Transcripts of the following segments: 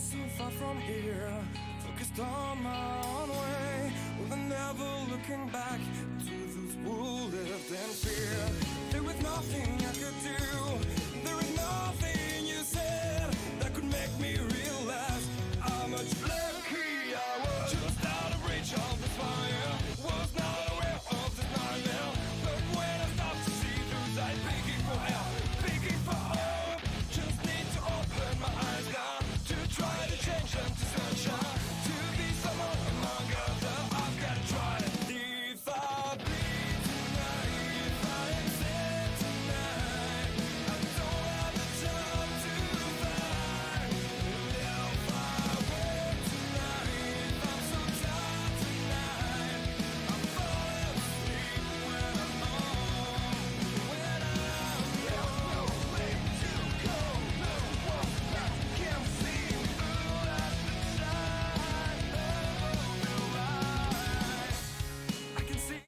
so far from here, focused on my own way, with never looking back to those who lived in fear. There was nothing I could do, there was nothing you said that could make me realize how much lucky I was. Just out of reach of the fire, was not aware of this nightmare, but when I stopped to see through sight, begging for help, begging for hope, just need to open my eyes now to try to change them to sunshine, to be someone among others. I've got to try it. If I bleed tonight, if I am sad tonight, I don't have the time to fight. If I wait tonight, if I'm so tired tonight, I fall asleep when I'm home. When I'm there's no way to go, no one that can see through at the side of the light. I can see.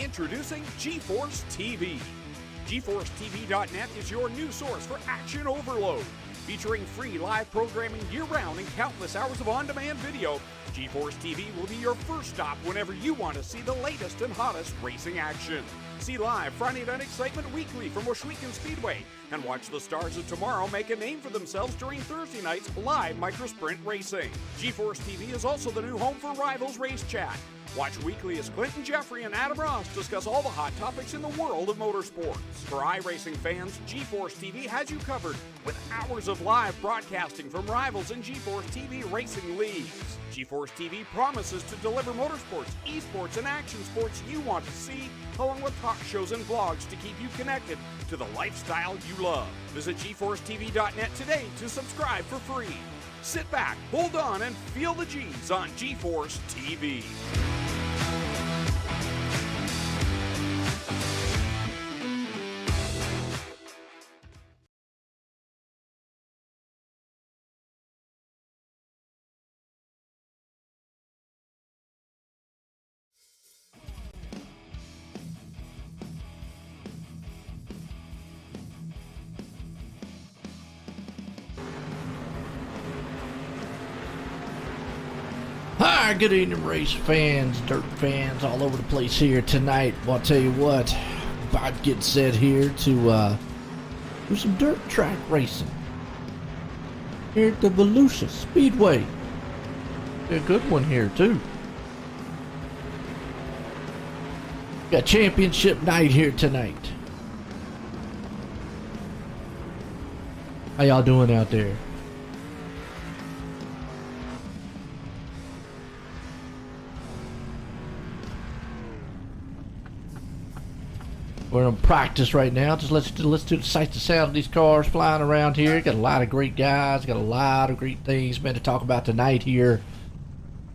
Introducing GForceTV. GForceTV.net is your new source for action overload. Featuring free live programming year-round and countless hours of on-demand video, GForceTV will be your first stop whenever you want to see the latest and hottest racing action. See live Friday Night Excitement weekly from Washougal Speedway, and watch the stars of tomorrow make a name for themselves during Thursday night's live microsprint racing. GForceTV is also the new home for Rivals Race Chat. Watch weekly as Clinton Jeffrey and Adam Ross discuss all the hot topics in the world of motorsports. For iRacing fans, GForceTV has you covered with hours of live broadcasting from Rivals and GForceTV Racing Leagues. GForceTV promises to deliver motorsports, esports, and action sports you want to see, along with talk shows and blogs to keep you connected to the lifestyle you love. Visit GForceTV.net today to subscribe for free. Sit back, hold on, and feel the G's on GForceTV. Hi, good evening, race fans, dirt fans, all over the place here tonight. Well, I'll tell you what, about to get set here to do some dirt track racing here at the Volusia Speedway. A good one here too. Got championship night here tonight. How y'all doing out there? We're in practice right now. Just let's do the sight to sound of these cars flying around here. Got a lot of great guys. Got a lot of great things meant to talk about tonight here.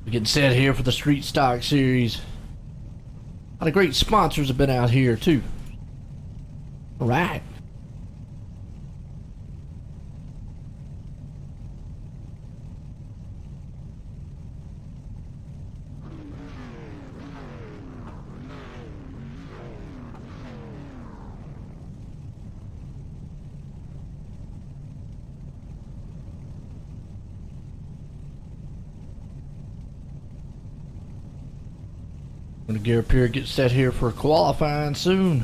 We're getting set here for the Street Stock Series. A lot of great sponsors have been out here too. All right. Gonna gear up here, get set here for qualifying soon.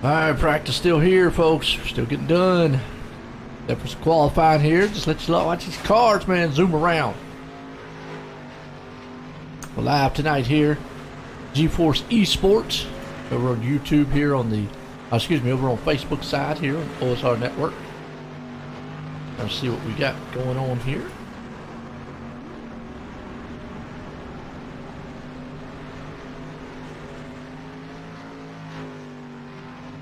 Alright, practice still here, folks. Still getting done. Except for some qualifying here. Just let you watch these cars, man. Zoom around. We're live tonight here. GeForce Esports. Over on YouTube here on the, over on Facebook side here on the OSR Network. Let's see what we got going on here.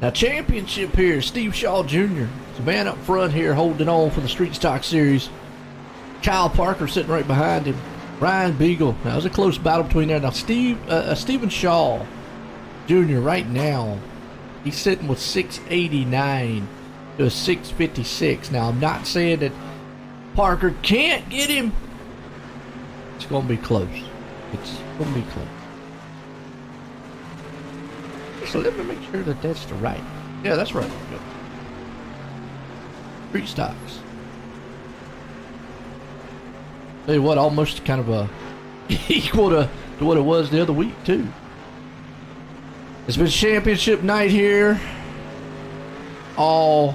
Now, championship here, Steve Shaw Jr. The man up front here holding on for the Street Stock Series. Kyle Parker sitting right behind him. Ryan Beagle. Now, it was a close battle between there. Now, Stephen Shaw Jr. right now, he's sitting with 689 to a 656. Now, I'm not saying that Parker can't get him. It's going to be close. It's going to be close. So let me make sure that that's the right. Yeah, that's right. Yep. Street stocks. Tell you what, almost kind of equal to what it was the other week too. It's been championship night here all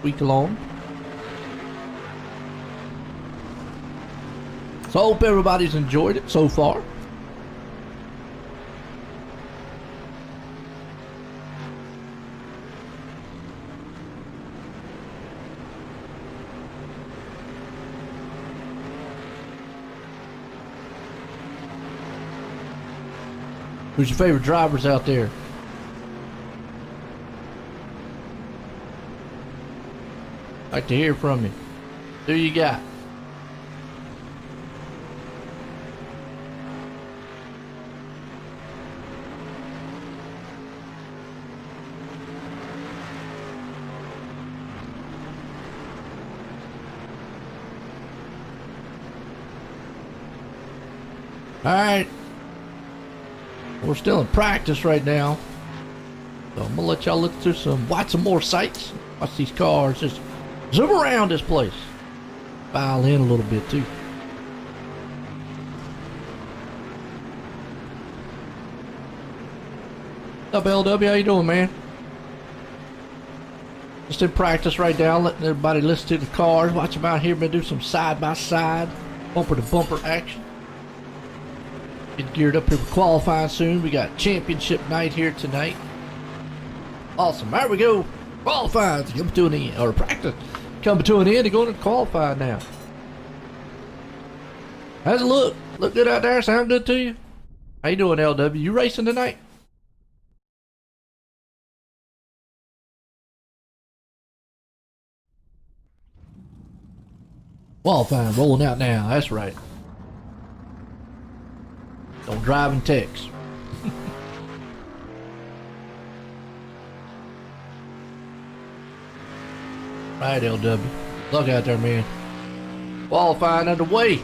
week long. So I hope everybody's enjoyed it so far. Who's your favorite drivers out there? Like to hear from you. Who you got? All right. We're still in practice right now, so I'm gonna let y'all look through watch some more sights, watch these cars, just zoom around this place, file in a little bit too. What's up, LW? How you doing, man? Just in practice right now, letting everybody listen to the cars, watch them out here, but do some side by side, bumper to bumper action. Get geared up here for qualifying soon. We got championship night here tonight. Awesome. There we go. Qualifying coming to an end, or practice coming to an end and going to qualify now. How's it look? Look good out there? Sound good to you? How you doing, LW? You racing tonight? Qualifying, rolling out now. That's right. Don't drive and text. Right, LW. Look out there, man. Qualifying underway.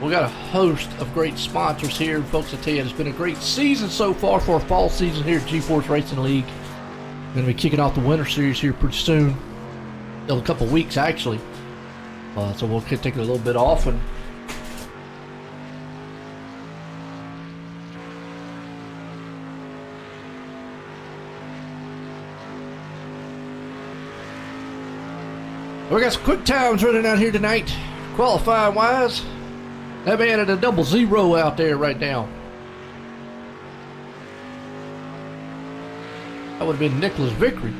We got a host of great sponsors here. Folks, I tell you, it's been a great season so far for our fall season here at GForce Racing League. We're going to be kicking off the winter series here pretty soon. Still a couple weeks, actually. So we'll take a little bit off and we got some quick times running out here tonight, qualifying wise. That man at a 00 out there right now. That would have been Nicholas Vickery.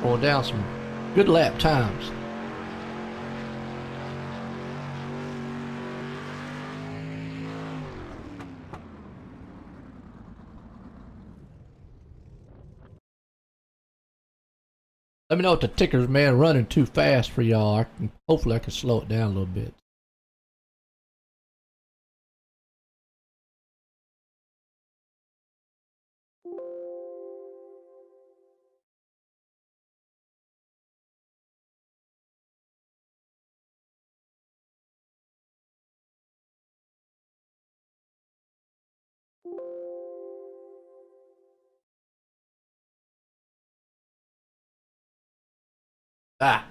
Going down some good lap times. Let me know if the ticker's, man, running too fast for y'all. Hopefully I can slow it down a little bit.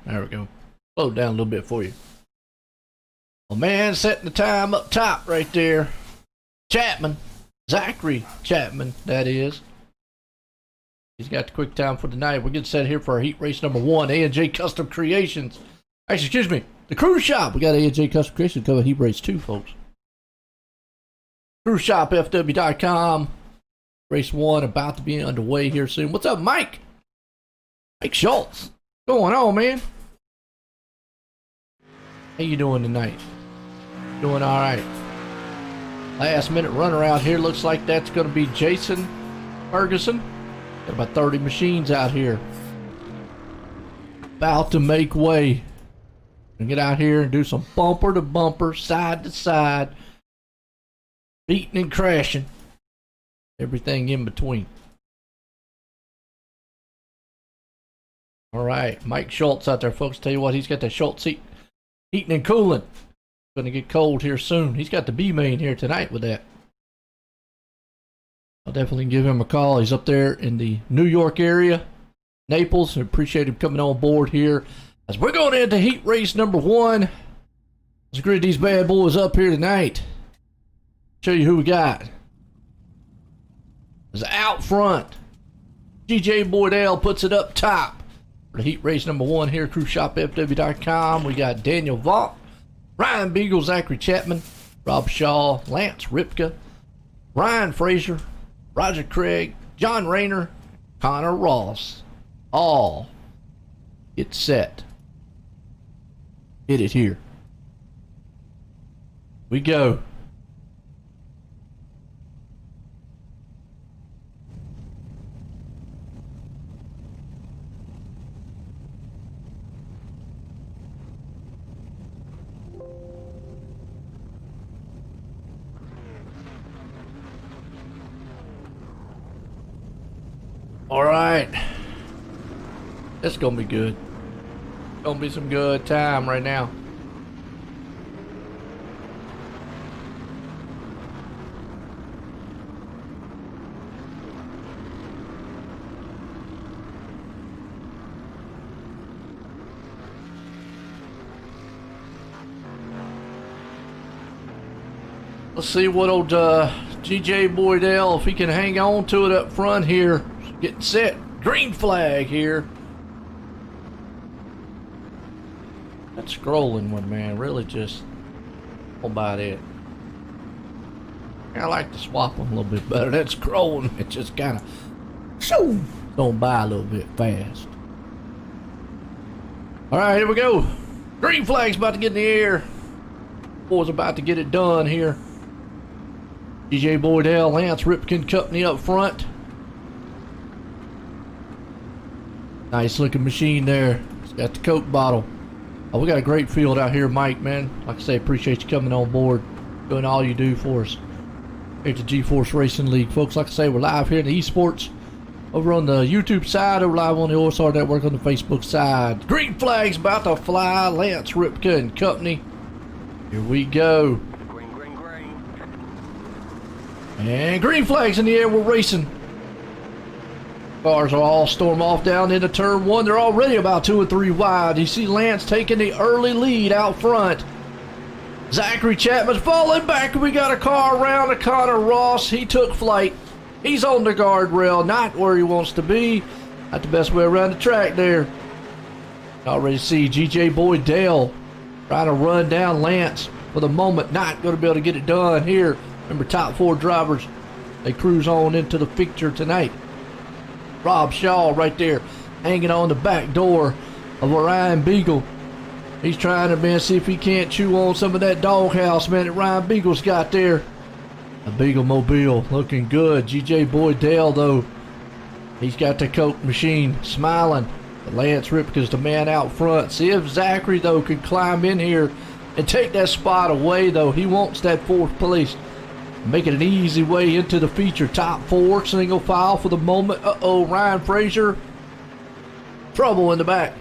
There we go. Slow down a little bit for you. Well, man, setting the time up top right there. Chapman Zachary Chapman, that is. He's got the quick time for tonight. We're getting set here for our heat race number 1, A&J Custom Creations. Actually, excuse me, the Cruise Shop. We got A&J Custom Creations cover heat race 2, folks. CruiseShopFW.com. Race 1 about to be underway here soon. What's up, Mike? Mike Schultz. What's going on, man? How you doing tonight? Doing all right. Last minute runner out here. Looks like that's going to be Jason Ferguson. Got about 30 machines out here. About to make way. And get out here and do some bumper to bumper, side to side. Beating and crashing. Everything in between. All right. Mike Schultz out there, folks. Tell you what, he's got that Schultz seat. Heating and cooling. Going to get cold here soon. He's got the B main here tonight with that. I'll definitely give him a call. He's up there in the New York area, Naples. I appreciate him coming on board here as we're going into heat race number 1. Let's grid these bad boys up here tonight. Show you who we got. Is out front. GJ Boydell puts it up top for the heat race number 1 here at CruiseShopFW.com. We got Daniel Vaught, Ryan Beagle, Zachary Chapman, Rob Shaw, Lance Ripka, Ryan Frazier, Roger Craig, John Rayner, Connor Ross. All get set. Hit it here. We go. All right, it's gonna be good. Gonna be some good time right now. Let's see what old GJ Boydell, if he can hang on to it up front here. Getting set. Green flag here. That scrolling one, man, really just about it. I like to swap them a little bit better. That scrolling, it just kind of going by a little bit fast. All right, here we go. Green flag's about to get in the air. Boys about to get it done here. DJ Boydell, Lance Ripken Company up front. Nice looking machine there. It's got the Coke bottle. Oh, we got a great field out here, Mike, man. Like I say, appreciate you coming on board, doing all you do for us here at the GForce Racing League. Folks, like I say, we're live here in the esports over on the YouTube side, over live on the OSR Network on the Facebook side. Green flag's about to fly. Lance Ripka and Company. Here we go. Green, green, green. And green flag's in the air. We're racing. Cars are all storm off down into turn 1. They're already about 2 or 3 wide. You see Lance taking the early lead out front. Zachary Chapman's falling back. We got a car around to Connor Ross. He took flight. He's on the guardrail, not where he wants to be. Not the best way around the track there. Already see GJ Boydell trying to run down Lance for the moment. Not going to be able to get it done here. Remember, top 4 drivers, they cruise on into the picture tonight. Rob Shaw right there hanging on the back door of Ryan Beagle. He's trying to, man, see if he can't chew on some of that doghouse, man, that Ryan Beagle's got there. A Beagle Mobile looking good. GJ Boydell, though, he's got the Coke machine smiling. Lance Ripka's the man out front. See if Zachary, though, could climb in here and take that spot away, though. He wants that 4th place. Make it an easy way into the feature. Top 4, single file for the moment. Uh-oh, Ryan Frazier. Trouble in the back.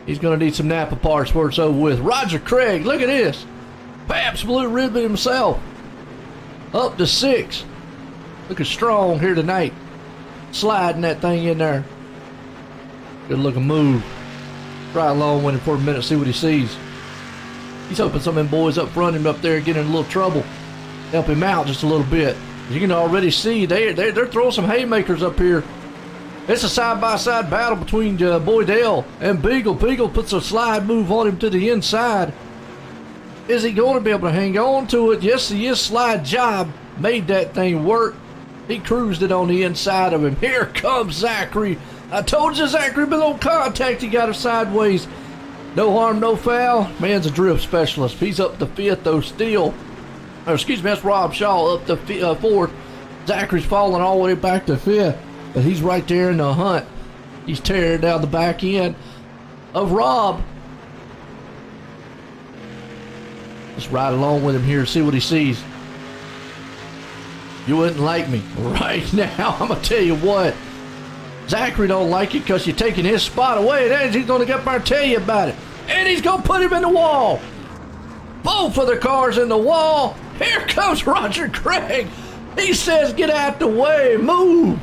He's going to need some Napa parts before it's over with. Roger Craig, look at this. Pabst Blue Ribbon himself. Up to 6. Looking strong here tonight. Sliding that thing in there. Good looking move. Try along with him for a minute, see what he sees. He's hoping some of them boys up front him up there get in a little trouble. Help him out just a little bit. You can already see they're throwing some haymakers up here. It's a side-by-side battle between Boydell and Beagle. Beagle puts a slide move on him to the inside. Is he going to be able to hang on to it? Yes, he is. Slide job made that thing work. He cruised it on the inside of him. Here comes Zachary. I told you, Zachary, below contact. He got her sideways. No harm, no foul. Man's a drift specialist. He's up to 5th, though, still. Or, excuse me, that's Rob Shaw up to 4th. Zachary's falling all the way back to 5th. But he's right there in the hunt. He's tearing down the back end of Rob. Let's ride along with him here and see what he sees. You wouldn't like me right now. I'm going to tell you what. Zachary don't like it because you're taking his spot away. Then he's going to get up there and tell you about it. And he's going to put him in the wall. Both of the cars in the wall. Here comes Roger Craig. He says, get out the way. Move.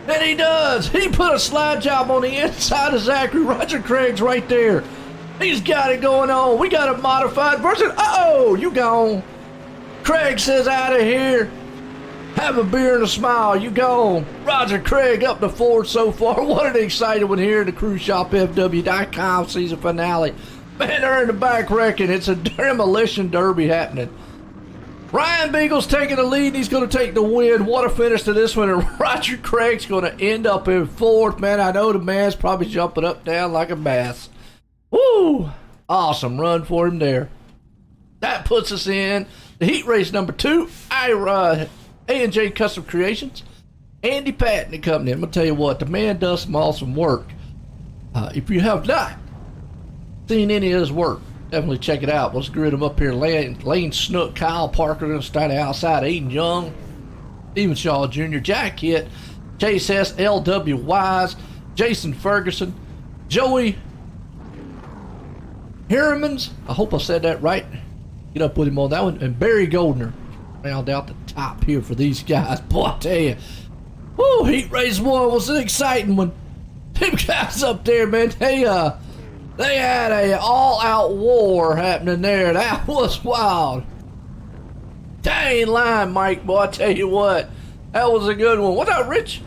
And he does. He put a slide job on the inside of Zachary. Roger Craig's right there. He's got it going on. We got a modified version. Uh-oh, you gone. Craig says, out of here. Have a beer and a smile. You gone. Roger Craig up to 4th so far. What an exciting one here in the CruiseShopFW.com season finale. Man, they're in the back wrecking. It's a demolition derby happening. Ryan Beagle's taking the lead. He's going to take the win. What a finish to this one. And Roger Craig's going to end up in 4th. Man, I know the man's probably jumping up down like a bass. Woo! Awesome run for him there. That puts us in the heat race number 2. A&J Custom Creations. Andy Patton and Company. I'm going to tell you what. The man does some awesome work. If you have not seen any of his work, definitely check it out. Let's grid them up here. Lane Snook, Kyle Parker going to start outside. Aiden Young, Steven Shaw Jr., Jack Hitt, Chase S., L.W. Wise, Jason Ferguson, Joey Harrimans. I hope I said that right. Get up with him on that one. And Barry Goldner. Round out the top here for these guys. Boy, I tell you. Woo, Heat Race 1 was an exciting one. Them guys up there, man, they had a all-out war happening there. That was wild. Dang line, Mike, boy, I tell you what. That was a good one. What's up, Rich?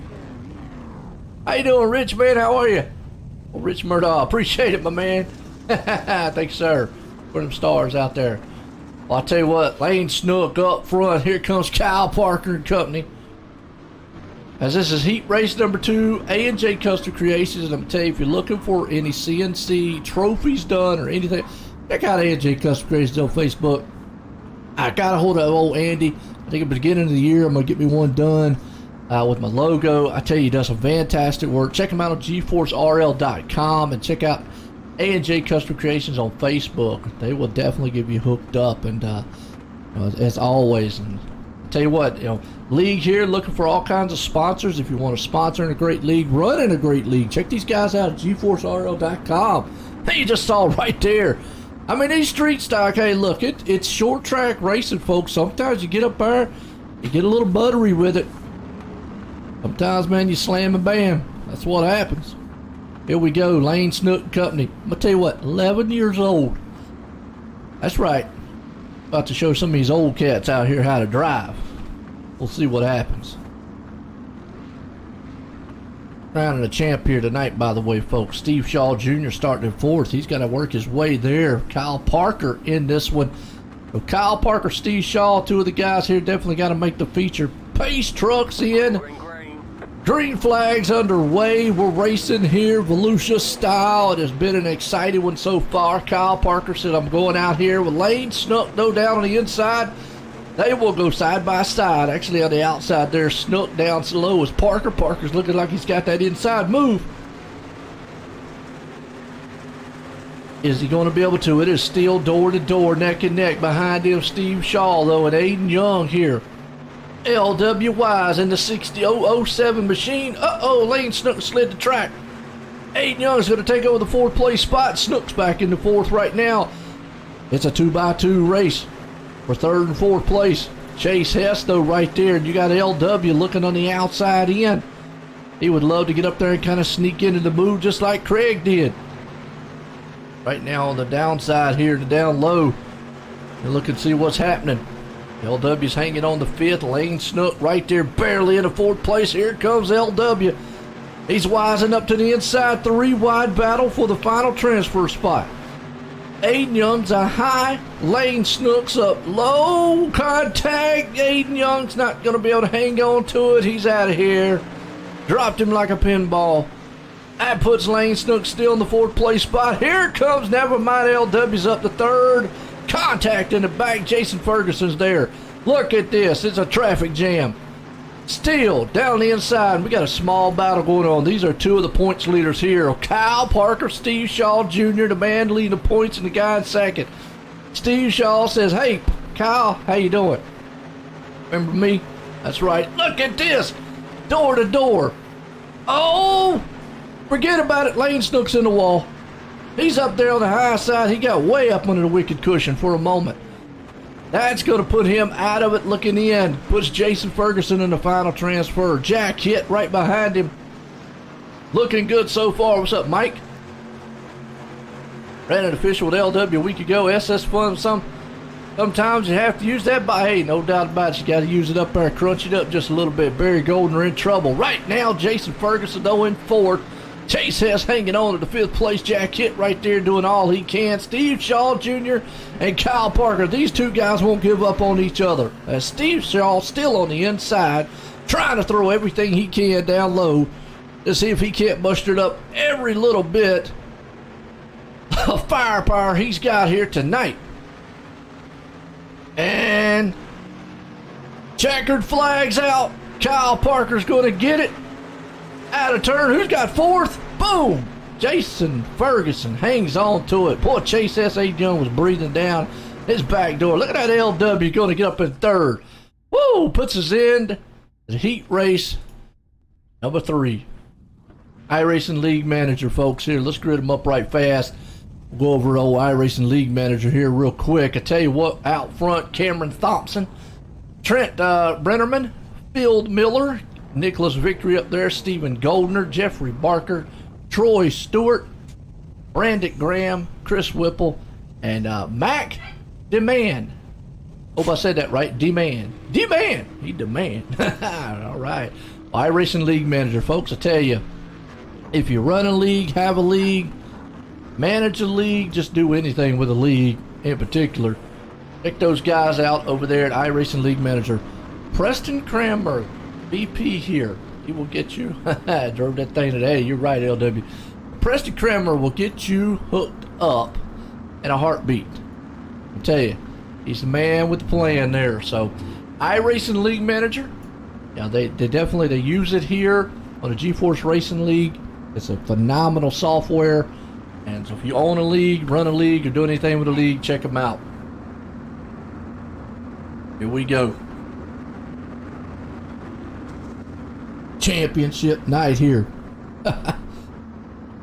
How you doing, Rich, man? How are you? Well, Rich Murdaugh, appreciate it, my man. Thanks, sir, for them stars out there. Well, I'll tell you what, Lane Snook up front. Here comes Kyle Parker and Company. As this is heat race number 2, A&J Custom Creations. And I'm going to tell you, if you're looking for any CNC trophies done or anything, check out A&J Custom Creations on Facebook. I got a hold of old Andy. I think at the beginning of the year, I'm going to get me one done with my logo. I tell you, he does some fantastic work. Check him out on GForceRL.com and check out A&J Custom Creations on Facebook. They will definitely give you hooked up, and as always. And I'll tell you what, league here looking for all kinds of sponsors. If you want to sponsor in a great league, run in a great league, check these guys out at GForceRL.com. Hey, you just saw right there. I mean, these street stock. Hey, look, it's short track racing, folks. Sometimes you get up there, you get a little buttery with it. Sometimes, man, you slam and bam. That's what happens. Here we go, Lane Snook Company. I'm gonna tell you what, 11 years old. That's right. About to show some of these old cats out here how to drive. We'll see what happens. Crowning a champ here tonight, by the way, folks. Steve Shaw Jr. starting in 4th. He's got to work his way there. Kyle Parker in this one. So Kyle Parker, Steve Shaw, 2 of the guys here definitely got to make the feature. Pace trucks in. Green flags underway. We're racing here, Volusia style. It has been an exciting one so far. Kyle Parker said, I'm going out here with Lane Snook, no down on the inside. They will go side by side. Actually, on the outside there, Snook down slow as Parker. Parker's looking like he's got that inside move. Is he going to be able to? It is still door to door, neck and neck. Behind him, Steve Shaw, though, and Aiden Young here. L.W. Wise in the 6007 machine. Uh-oh, Lane Snook slid the track. Aiden Young's going to take over the 4th place spot. Snook's back in the 4th right now. It's a 2x2 race for 3rd and 4th place. Chase Hess, though, right there. And you got L.W. looking on the outside end. He would love to get up there and kind of sneak into the move just like Craig did. Right now on the downside here, the down low. And look and see what's happening. LW's hanging on the 5th. Lane Snook right there, barely in the 4th place. Here comes LW. He's wising up to the inside 3 wide battle for the final transfer spot. Aiden Young's a high. Lane Snook's up low. Contact. Aiden Young's not going to be able to hang on to it. He's out of here. Dropped him like a pinball. That puts Lane Snook still in the 4th place spot. Here comes, never mind, LW's up to 3rd. Contact in the back. Jason Ferguson's there. Look at this. It's a traffic jam. Still down the inside. We got a small battle going on. These are 2 of the points leaders here. Kyle Parker, Steve Shaw Jr., the man leading the points, and the guy in 2nd. Steve Shaw says, "Hey, Kyle, how you doing? Remember me?" That's right. Look at this. Door to door. Oh, forget about it. Lane Snook's in the wall. He's up there on the high side. He got way up under the wicket cushion for a moment. That's going to put him out of it looking in. Puts Jason Ferguson in the final transfer. Jack hit right behind him. Looking good so far. What's up, Mike? Ran an official with LW a week ago. SS Fun. Sometimes you have to use that, but hey, no doubt about it. You got to use it up there. Crunch it up just a little bit. Barry Golden in trouble. Right now, Jason Ferguson, though, in 4th. Chase Hess hanging on to the 5th place. Jack Hitt right there doing all he can. Steve Shaw Jr. and Kyle Parker. These 2 guys won't give up on each other. As Steve Shaw still on the inside, trying to throw everything he can down low to see if he can't muster it up every little bit of firepower he's got here tonight. And checkered flags out. Kyle Parker's going to get it. Out of turn. Who's got 4th? Boom! Jason Ferguson hangs on to it. Boy, Chase S.A. Young was breathing down his back door. Look at that LW going to get up in 3rd. Woo! Puts us in the heat race number 3. iRacing League manager, folks, here. Let's grid them up right fast. We'll go over old iRacing League manager here real quick. I tell you what, out front, Cameron Thompson, Trent Brennerman, Phil Miller, Nicholas Victory up there, Stephen Goldner, Jeffrey Barker, Troy Stewart, Brandon Graham, Chris Whipple, and Mac Demand. Hope I said that right. Demand. He demand. All right. iRacing League manager, folks. I tell you, if you run a league, have a league, manage a league, just do anything with a league in particular, check those guys out over there at iRacing League manager. Preston Cranmer, BP here. He will get you. I drove that thing today. You're right, LW. Preston Cranmer will get you hooked up in a heartbeat. I tell you, he's the man with the plan there. So, iRacing League manager. Yeah, they definitely use it here on the GeForce Racing League. It's a phenomenal software. And so if you own a league, run a league, or do anything with a league, check them out. Here we go. Championship night here.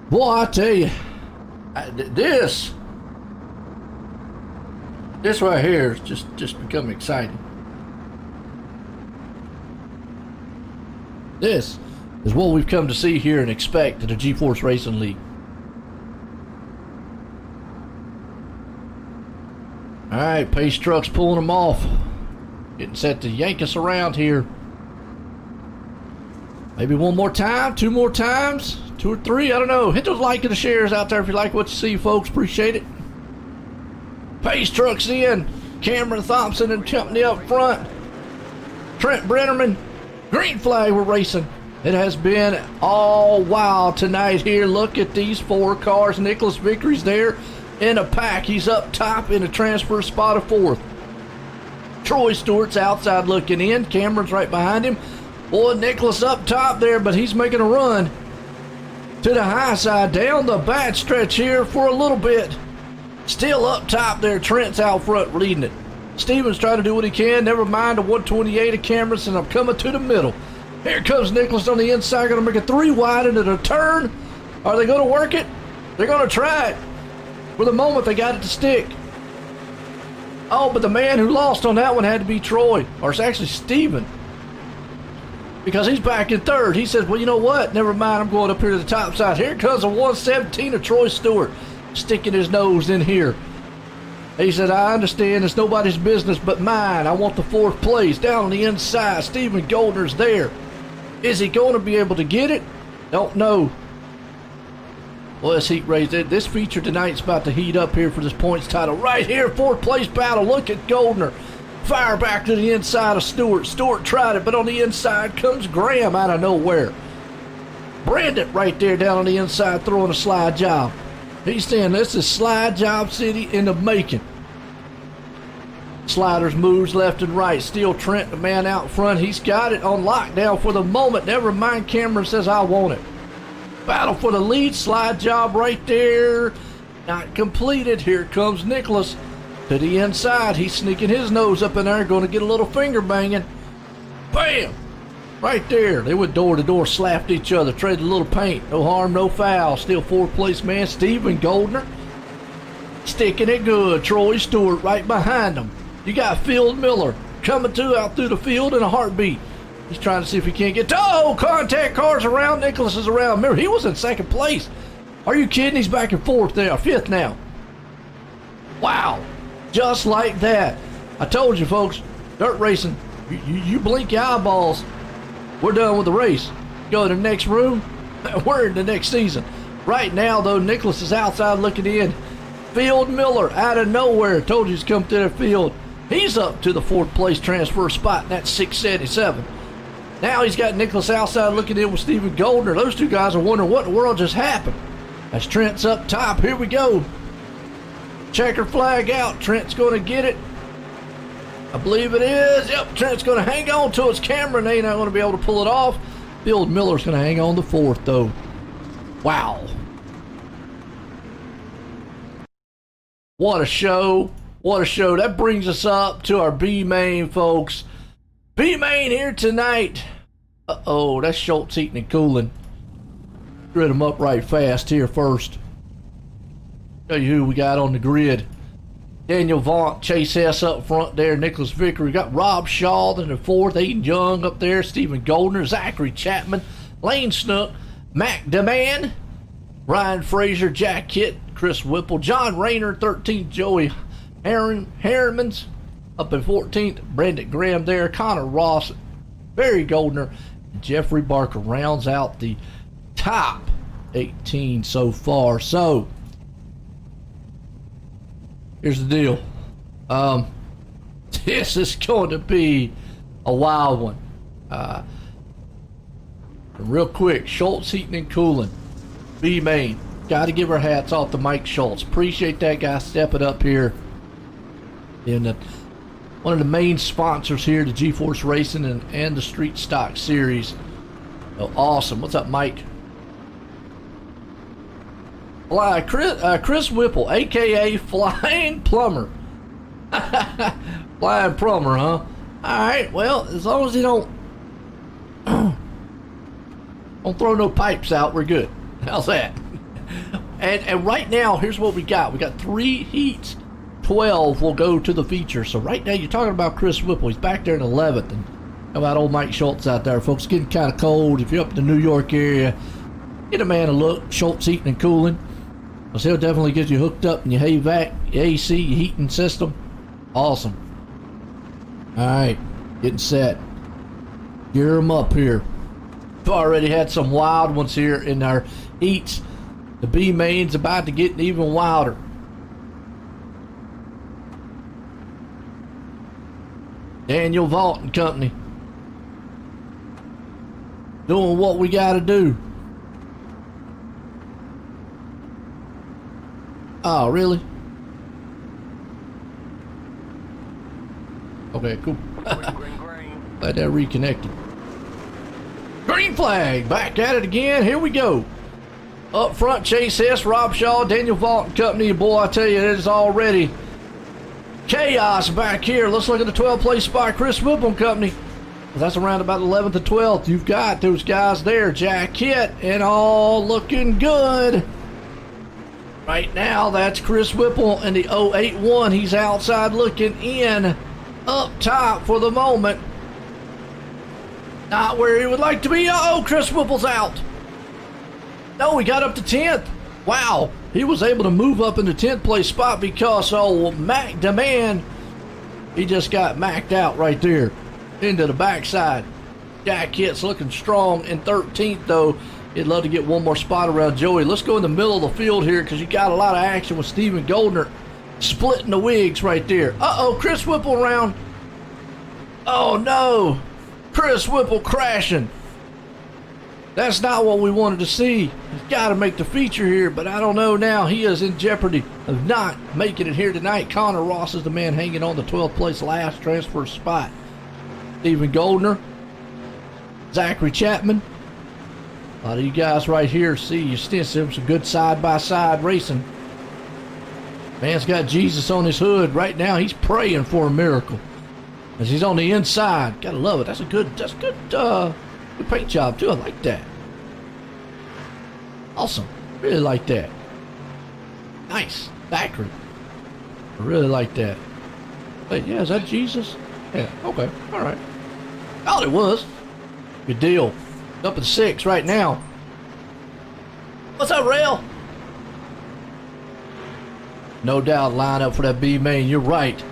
Boy, I tell you, this right here is just become exciting. This is what we've come to see here and expect at the GeForce Racing League. All right, pace trucks pulling them off, getting set to yank us around here. Maybe one more time, 2 more times, 2 or 3, I don't know. Hit those like and the shares out there if you like what you see, folks. Appreciate it. Pace trucks in. Cameron Thompson and company up front. Trent Brennerman. Green flag, we're racing. It has been all wild tonight here. Look at these 4 cars. Nicholas Victory's there in a pack. He's up top in a transfer spot of 4th. Troy Stewart's outside looking in. Cameron's right behind him. Boy, Nicholas up top there, but he's making a run to the high side, down the back stretch here for a little bit. Still up top there, Trent's out front leading it. Steven's trying to do what he can, never mind the 128 of Cameron, and I'm coming to the middle. Here comes Nicholas on the inside, going to make a 3 wide into the turn. Are they going to work it? They're going to try it. For the moment, they got it to stick. Oh, but the man who lost on that one had to be Troy, or it's actually Steven. Because he's back in 3rd. He says, well, you know what? Never mind, I'm going up here to the top side. Here comes a 117 of Troy Stewart, sticking his nose in here. He said, I understand it's nobody's business but mine. I want the 4th place. Down on the inside, Stephen Goldner's there. Is he going to be able to get it? Don't know. Well, this heat race, this feature tonight's about to heat up here for this points title. Right here, 4th place battle. Look at Goldner. Fire back to the inside of Stewart. Stewart tried it, but on the inside comes Graham out of nowhere. Brandon right there down on the inside throwing a slide job. He's saying this is slide job city in the making. Sliders moves left and right. Still Trent, the man out front. He's got it on lockdown for the moment. Never mind, Cameron says, I want it. Battle for the lead. Slide job right there. Not completed. Here comes Nicholas to the inside. He's sneaking his nose up in there. Going to get a little finger banging. Bam! Right there. They went door to door, slapped each other, traded a little paint. No harm, no foul. Still 4th place man, Stephen Goldner. Sticking it good. Troy Stewart right behind him. You got Phil Miller coming out through the field in a heartbeat. He's trying to see if he can't get to. Oh, contact cars around. Nicholas is around. Remember, he was in 2nd place. Are you kidding? He's back in 4th now. 5th now. Wow. Just like that. I told you, folks, dirt racing, you blink your eyeballs. We're done with the race. Go to the next room. We're in the next season. Right now, though, Nicholas is outside looking in. Field Miller out of nowhere. Told you he's come to the field. He's up to the 4th place transfer spot, and that's 677. Now he's got Nicholas outside looking in with Stephen Goldner. Those two guys are wondering what in the world just happened. As Trent's up top, here we go. Checker flag out. Trent's going to get it. I believe it is. Yep, Trent's going to hang on to his camera, and they ain't not going to be able to pull it off. Field Miller's going to hang on to 4th, though. Wow. What a show. What a show. That brings us up to our B main, folks. B main here tonight. Uh-oh, that's Schultz heating and cooling. Grid them up right fast here first. Show you who we got on the grid. Daniel Vaughn, Chase Hess up front there. Nicholas Vickery. We got Rob Shaw in the 4th. Aiden Young up there. Stephen Goldner. Zachary Chapman. Lane Snook. Mac DeMan. Ryan Frazier. Jack Kitt. Chris Whipple. John Rayner 13th. Joey Harrimans up in 14th. Brandon Graham there. Connor Ross. Barry Goldner. And Jeffrey Barker rounds out the top 18 so far. So here's the deal. This is going to be a wild one. Real quick, Schultz Heating and Cooling, B main. Got to give our hats off to Mike Schultz. Appreciate that guy stepping up here. And one of the main sponsors here, the GeForce Racing and the Street Stock Series. Oh, awesome. What's up, Mike? Chris Whipple, a.k.a. Flying Plumber. Flying Plumber, huh? Alright, well, as long as you don't throw no pipes out, we're good. How's that? And right now, here's what we got. We got 3 heats. 12 will go to the feature. So right now, you're talking about Chris Whipple. He's back there in 11th. And how about old Mike Schultz out there, folks? Getting kind of cold. If you're up in the New York area, get a man a look. Schultz Heating and Cooling. Because he'll definitely get you hooked up in your HVAC, your AC, your heating system. Awesome. All right, getting set. Gear them up here. We've already had some wild ones here in our heats. The B main's about to get even wilder. Daniel Vault and Company. Doing what we got to do. Oh, really? Okay, cool. Glad that reconnected. Green flag, back at it again. Here we go. Up front, Chase Hess, Rob Shaw, Daniel Vault and Company. Boy, I tell you, it is already chaos back here. Let's look at the 12th place spot, Chris Whipple and Company. That's around about 11th to 12th. You've got those guys there, Jack Kitt, and all looking good. Right now, that's Chris Whipple in the 081. He's outside looking in. Up top for the moment. Not where he would like to be. Uh-oh, Chris Whipple's out. No, he got up to 10th. Wow. he was able to move up in the 10th place spot because Mac Demand, he just got macked out right there into the backside. Jack Hitt's looking strong in 13th though. He'd love to get one more spot around Joey. Let's go in the middle of the field here because you got a lot of action with Steven Goldner splitting the wigs right there. Uh-oh, Chris Whipple around. Oh no, Chris Whipple crashing. That's not what we wanted to see. He's got to make the feature here, but I don't know now. He is in jeopardy of not making it here tonight. Connor Ross is the man hanging on the 12th place last transfer spot. Steven Goldner, Zachary Chapman. A lot of you guys right here see you still some good side-by-side racing. Man's got Jesus on his hood right now. He's praying for a miracle as he's on the inside. Gotta love it. That's good paint job too. I like that. Awesome. Really like that. Nice. Zachary. I really like that. Wait, yeah, is that Jesus? Yeah, okay. Alright. Thought it was. Good deal. Up at 6 right now. What's up, Rail? No doubt line up for that B main. You're right.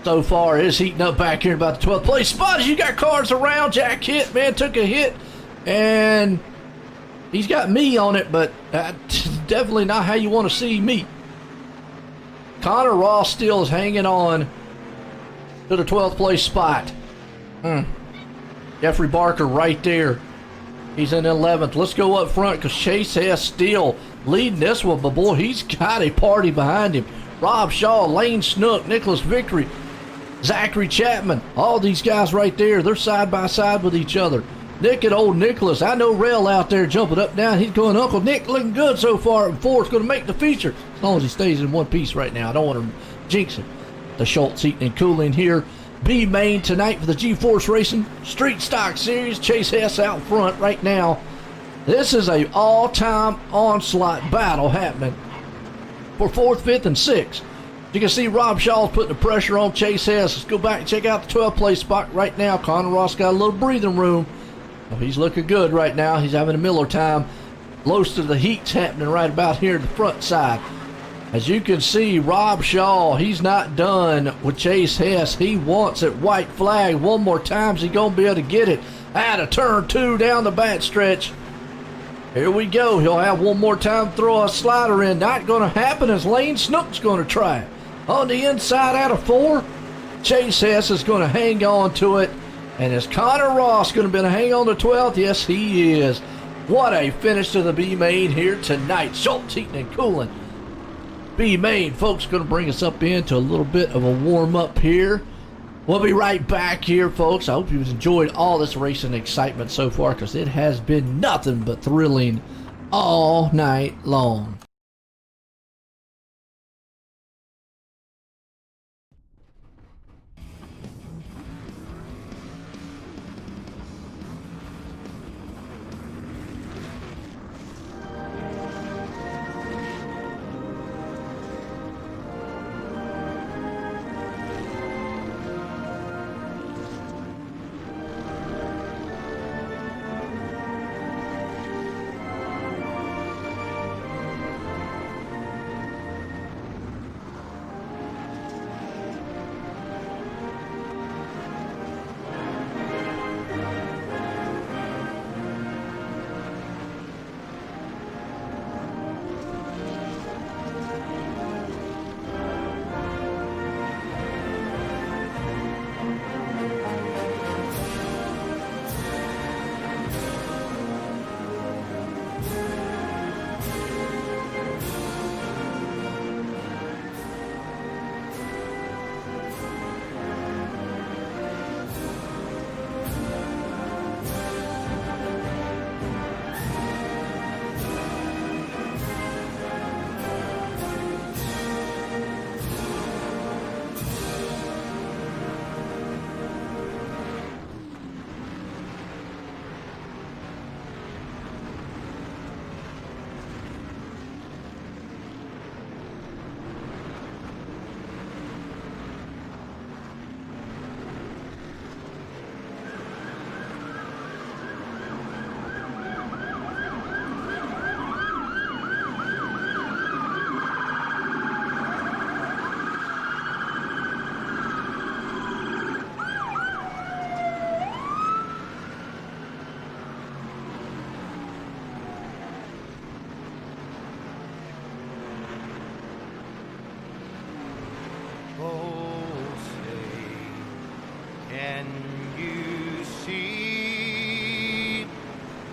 So far, it's heating up back here in about the 12th place spot. As you got cars around, Jack Hitt, man, took a hit. And he's got me on it, but that's definitely not how you want to see me. Connor Ross still is hanging on to the 12th place spot. Jeffrey Barker right there. He's in 11th. Let's go up front because Chase Hess still leading this one, but boy, he's got a party behind him. Rob Shaw, Lane Snook, Nicholas Victory, Zachary Chapman, all these guys right there, they're side by side with each other. Nick and old Nicholas, I know Rail out there jumping up down. He's going, Uncle Nick looking good so far, and Ford's going to make the feature. As long as he stays in one piece right now. I don't want to jinx it. The Schultz heating and cooling here. B main tonight for the GeForce Racing Street Stock Series. Chase Hess out front right now. This is a all-time onslaught battle happening for 4th, 5th, and 6th. You can see Rob Shaw's putting the pressure on Chase Hess. Let's go back and check out the 12th place spot right now. Connor Ross got a little breathing room. Oh, he's looking good right now. He's having a Miller time. Most of the heat's happening right about here at the front side. As you can see, Rob Shaw, he's not done with Chase Hess. He wants it. White flag one more time. Is he going to be able to get it? Out of turn 2 down the back stretch. Here we go. He'll have one more time to throw a slider in. Not going to happen as Lane Snook's going to try it. On the inside out of 4, Chase Hess is going to hang on to it. And is Connor Ross going to be able to hang on to 12th? Yes, he is. What a finish to the B main here tonight. Schultz heating and cooling. B main, folks, going to bring us up into a little bit of a warm-up here. We'll be right back here, folks. I hope you've enjoyed all this racing excitement so far because it has been nothing but thrilling all night long.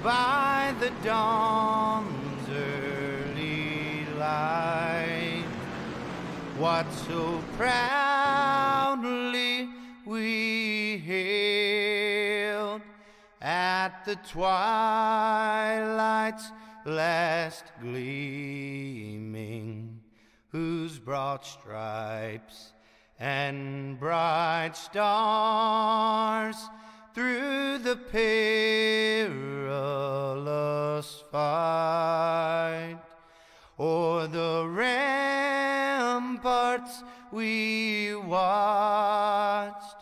by the dawn's early light. What so proudly we hailed at the twilight's last gleaming, whose broad stripes and bright stars through the perilous fight o'er the ramparts we watched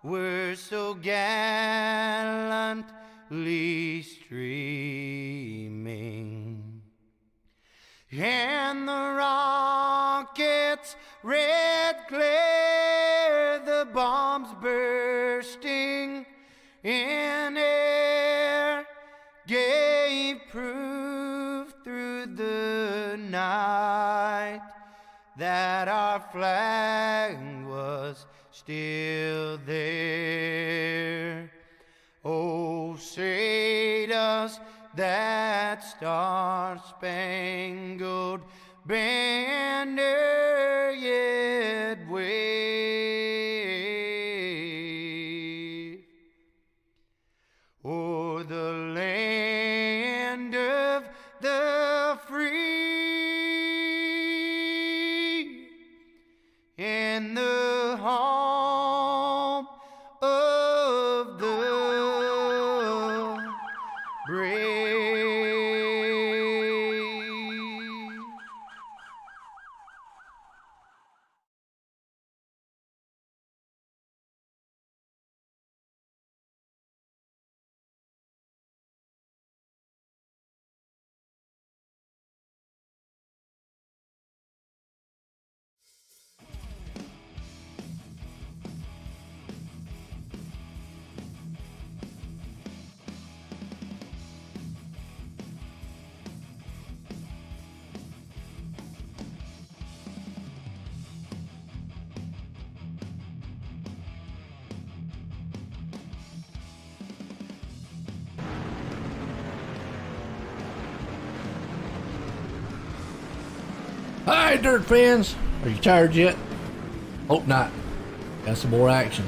were so gallantly streaming, and the rockets' red glare, the bombs bursting in air, gave proof through the night that our flag was still there. Oh, say does that star-spangled banner yet wave o'er the land of the free and the home of the brave. Hi, dirt fans. Are you tired yet? Hope not. Got some more action.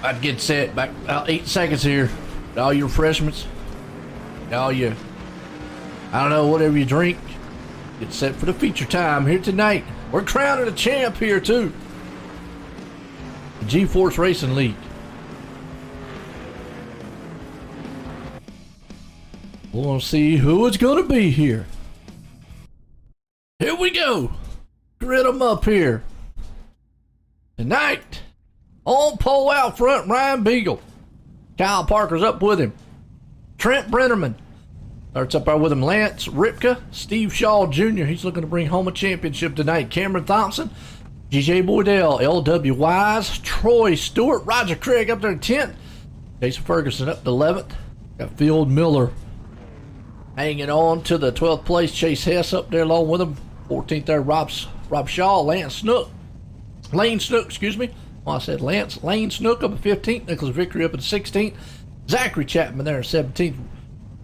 I'd get set back about 8 seconds here. All your refreshments, all your, I don't know, whatever you drink. Get set for the feature time here tonight. We're crowning a champ here too. The GForce Racing League. We want to see who it's going to be here. Here we go. Grid them up here. Tonight, on pole out front, Ryan Beagle. Kyle Parker's up with him. Trent Brennerman starts up there with him. Lance Ripka, Steve Shaw Jr. He's looking to bring home a championship tonight. Cameron Thompson, GJ Boydell, LW Wise, Troy Stewart, Roger Craig up there in 10th. Jason Ferguson up to 11th. Got Field Miller hanging on to the 12th place. Chase Hess up there along with him. 14th there, Rob Shaw, Lane Snook, excuse me. Well, I said Lance. Lane Snook up at 15th. Nicholas Vickery up at 16th. Zachary Chapman there at 17th.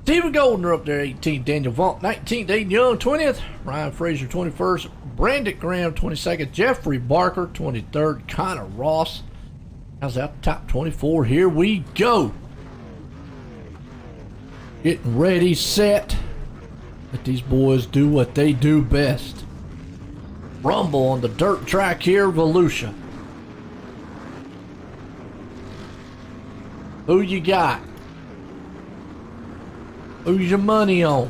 Stephen Goldner up there 18th. Daniel Vaughn 19th. Aiden Young 20th. Ryan Frazier 21st. Brandon Graham 22nd. Jeffrey Barker 23rd. Connor Ross. How's that? Top 24. Here we go. Getting ready, set. Let these boys do what they do best. Rumble on the dirt track here, Volusia. Who you got? Who's your money on?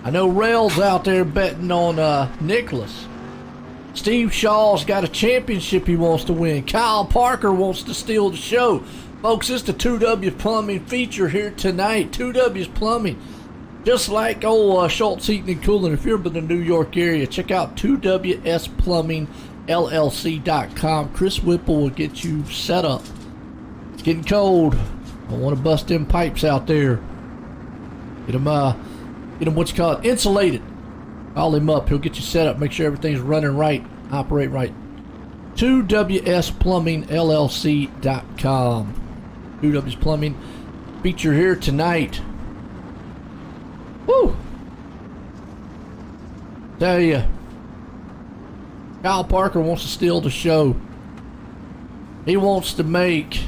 I know Rail's out there betting on Nicholas. Steve Shaw's got a championship he wants to win. Kyle Parker wants to steal the show. Folks, it's the 2W Plumbing feature here tonight. 2W's Plumbing. Just like old Schultz Heating and Cooling. If you're in the New York area, check out 2WSPlumbingLLC.com. Chris Whipple will get you set up. It's getting cold. I want to bust them pipes out there. Get them what you call it, insulated. Call him up. He'll get you set up. Make sure everything's running right, operate right. 2WSPlumbingLLC.com. 2W's Plumbing feature here tonight. Woo! Tell ya, Kyle Parker wants to steal the show. He wants to make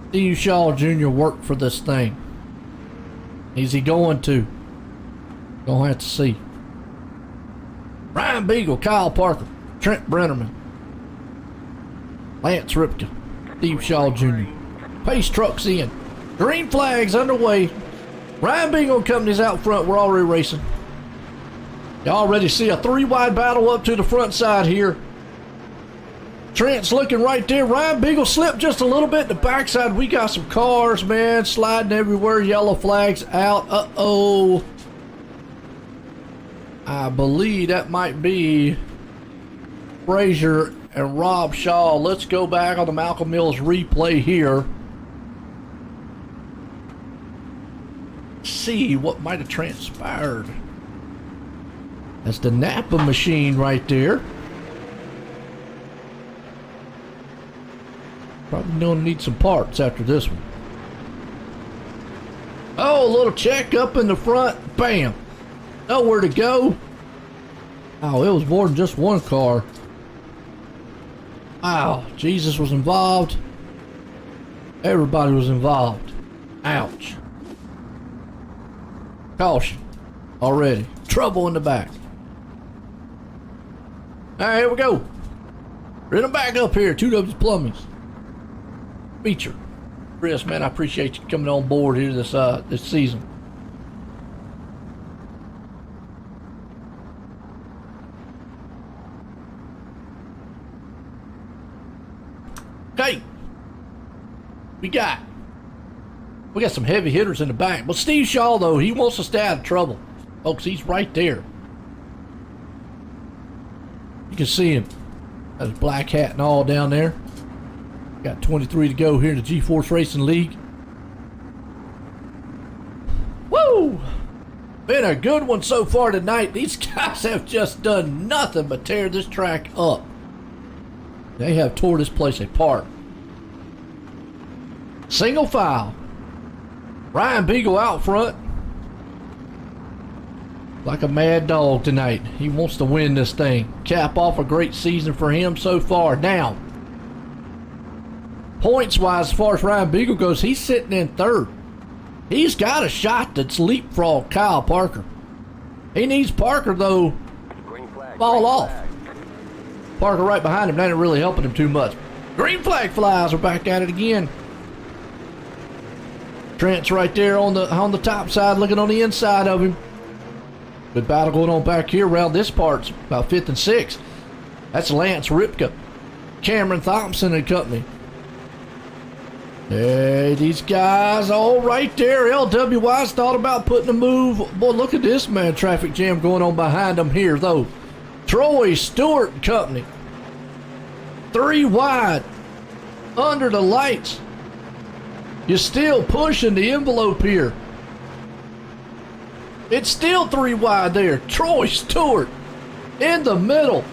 Steve Shaw Jr. work for this thing. Is he going to? Gonna have to see. Ryan Beagle, Kyle Parker, Trent Brennerman, Lance Ripka, Steve Shaw Jr. Pace trucks in. Green flags underway. Ryan Beagle Company's out front. We're already racing. You already see a 3-wide battle up to the front side here. Trent's looking right there. Ryan Beagle slipped just a little bit. The backside, we got some cars, man, sliding everywhere. Yellow flags out. Uh-oh. I believe that might be Frazier and Rob Shaw. Let's go back on the Malcolm Mills replay here. See what might have transpired. That's the Napa machine right there. Probably gonna need some parts after this one. Oh, a little check up in the front. Bam. Nowhere to go. Oh, it was more than just one car. Wow, Jesus was involved. Everybody was involved. Ouch. Caution. Already. Trouble in the back. Alright, here we go. Bring them back up here. 2W's Plumbing's feature. Chris, man, I appreciate you coming on board here this season. Okay. We got some heavy hitters in the back. But Steve Shaw, though, he wants to stay out of trouble. Folks, he's right there. You can see him. Got his black hat and all down there. Got 23 to go here in the GForce Racing League. Woo! Been a good one so far tonight. These guys have just done nothing but tear this track up. They have tore this place apart. Single file. Ryan Beagle out front. Like a mad dog tonight. He wants to win this thing. Cap off a great season for him so far. Now, points-wise, as far as Ryan Beagle goes, he's sitting in third. He's got a shot that's leapfrog Kyle Parker. He needs Parker, though, fall off. Parker right behind him. That ain't really helping him too much. Green flag flies. We're back at it again. Trent's right there on the top side, looking on the inside of him. Good battle going on back here around this part. About 5th and 6th. That's Lance Ripka, Cameron Thompson and company. Hey, these guys all right there. LWI's thought about putting a move. Boy, look at this, man. Traffic jam going on behind them here, though. Troy Stewart and company. 3 wide. Under the lights. You're still pushing the envelope here. It's still 3 wide there. Troy Stewart in the middle.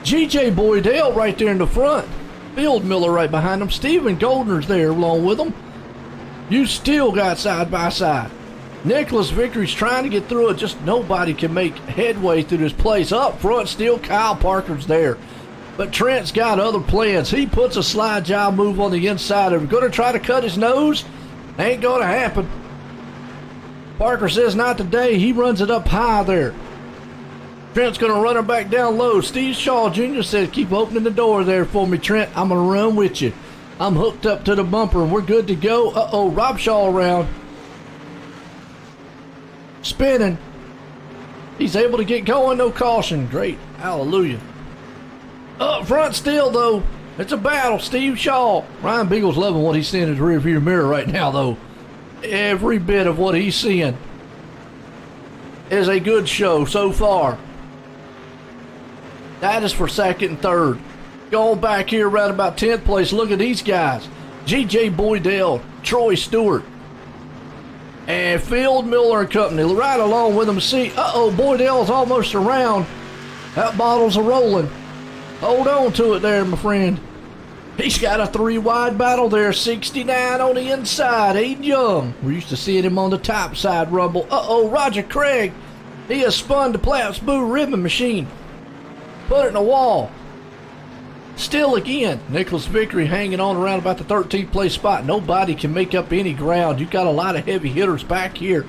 GJ Boydell right there in the front. Field Miller right behind him. Stephen Goldner's there along with him. You still got side by side. Nicholas Vickery's trying to get through it. Just nobody can make headway through this place. Up front still Kyle Parker's there. But Trent's got other plans. He puts a slide job move on the inside of him. Going to try to cut his nose? Ain't going to happen. Parker says not today. He runs it up high there. Trent's going to run her back down low. Steve Shaw Jr. says, keep opening the door there for me, Trent. I'm going to run with you. I'm hooked up to the bumper and we're good to go. Uh-oh, Rob Shaw around. Spinning. He's able to get going. No caution. Great. Hallelujah. Up front still, though. It's a battle. Steve Shaw. Ryan Beagle's loving what he's seeing in his rearview mirror right now, though. Every bit of what he's seeing is a good show so far. That is for 2nd and 3rd. Going back here right about 10th place. Look at these guys. GJ Boydell, Troy Stewart, and Field Miller and company right along with them. See, Boydell's almost around. That bottle's a rolling. Hold on to it there, my friend. He's got a 3-wide battle there. 69 on the inside. Aiden Young. We're used to seeing him on the top side rumble. Uh-oh, Roger Craig. He has spun the Platt's Boo ribbon machine. Put it in the wall. Still again. Nicholas Vickery hanging on around about the 13th place spot. Nobody can make up any ground. You've got a lot of heavy hitters back here.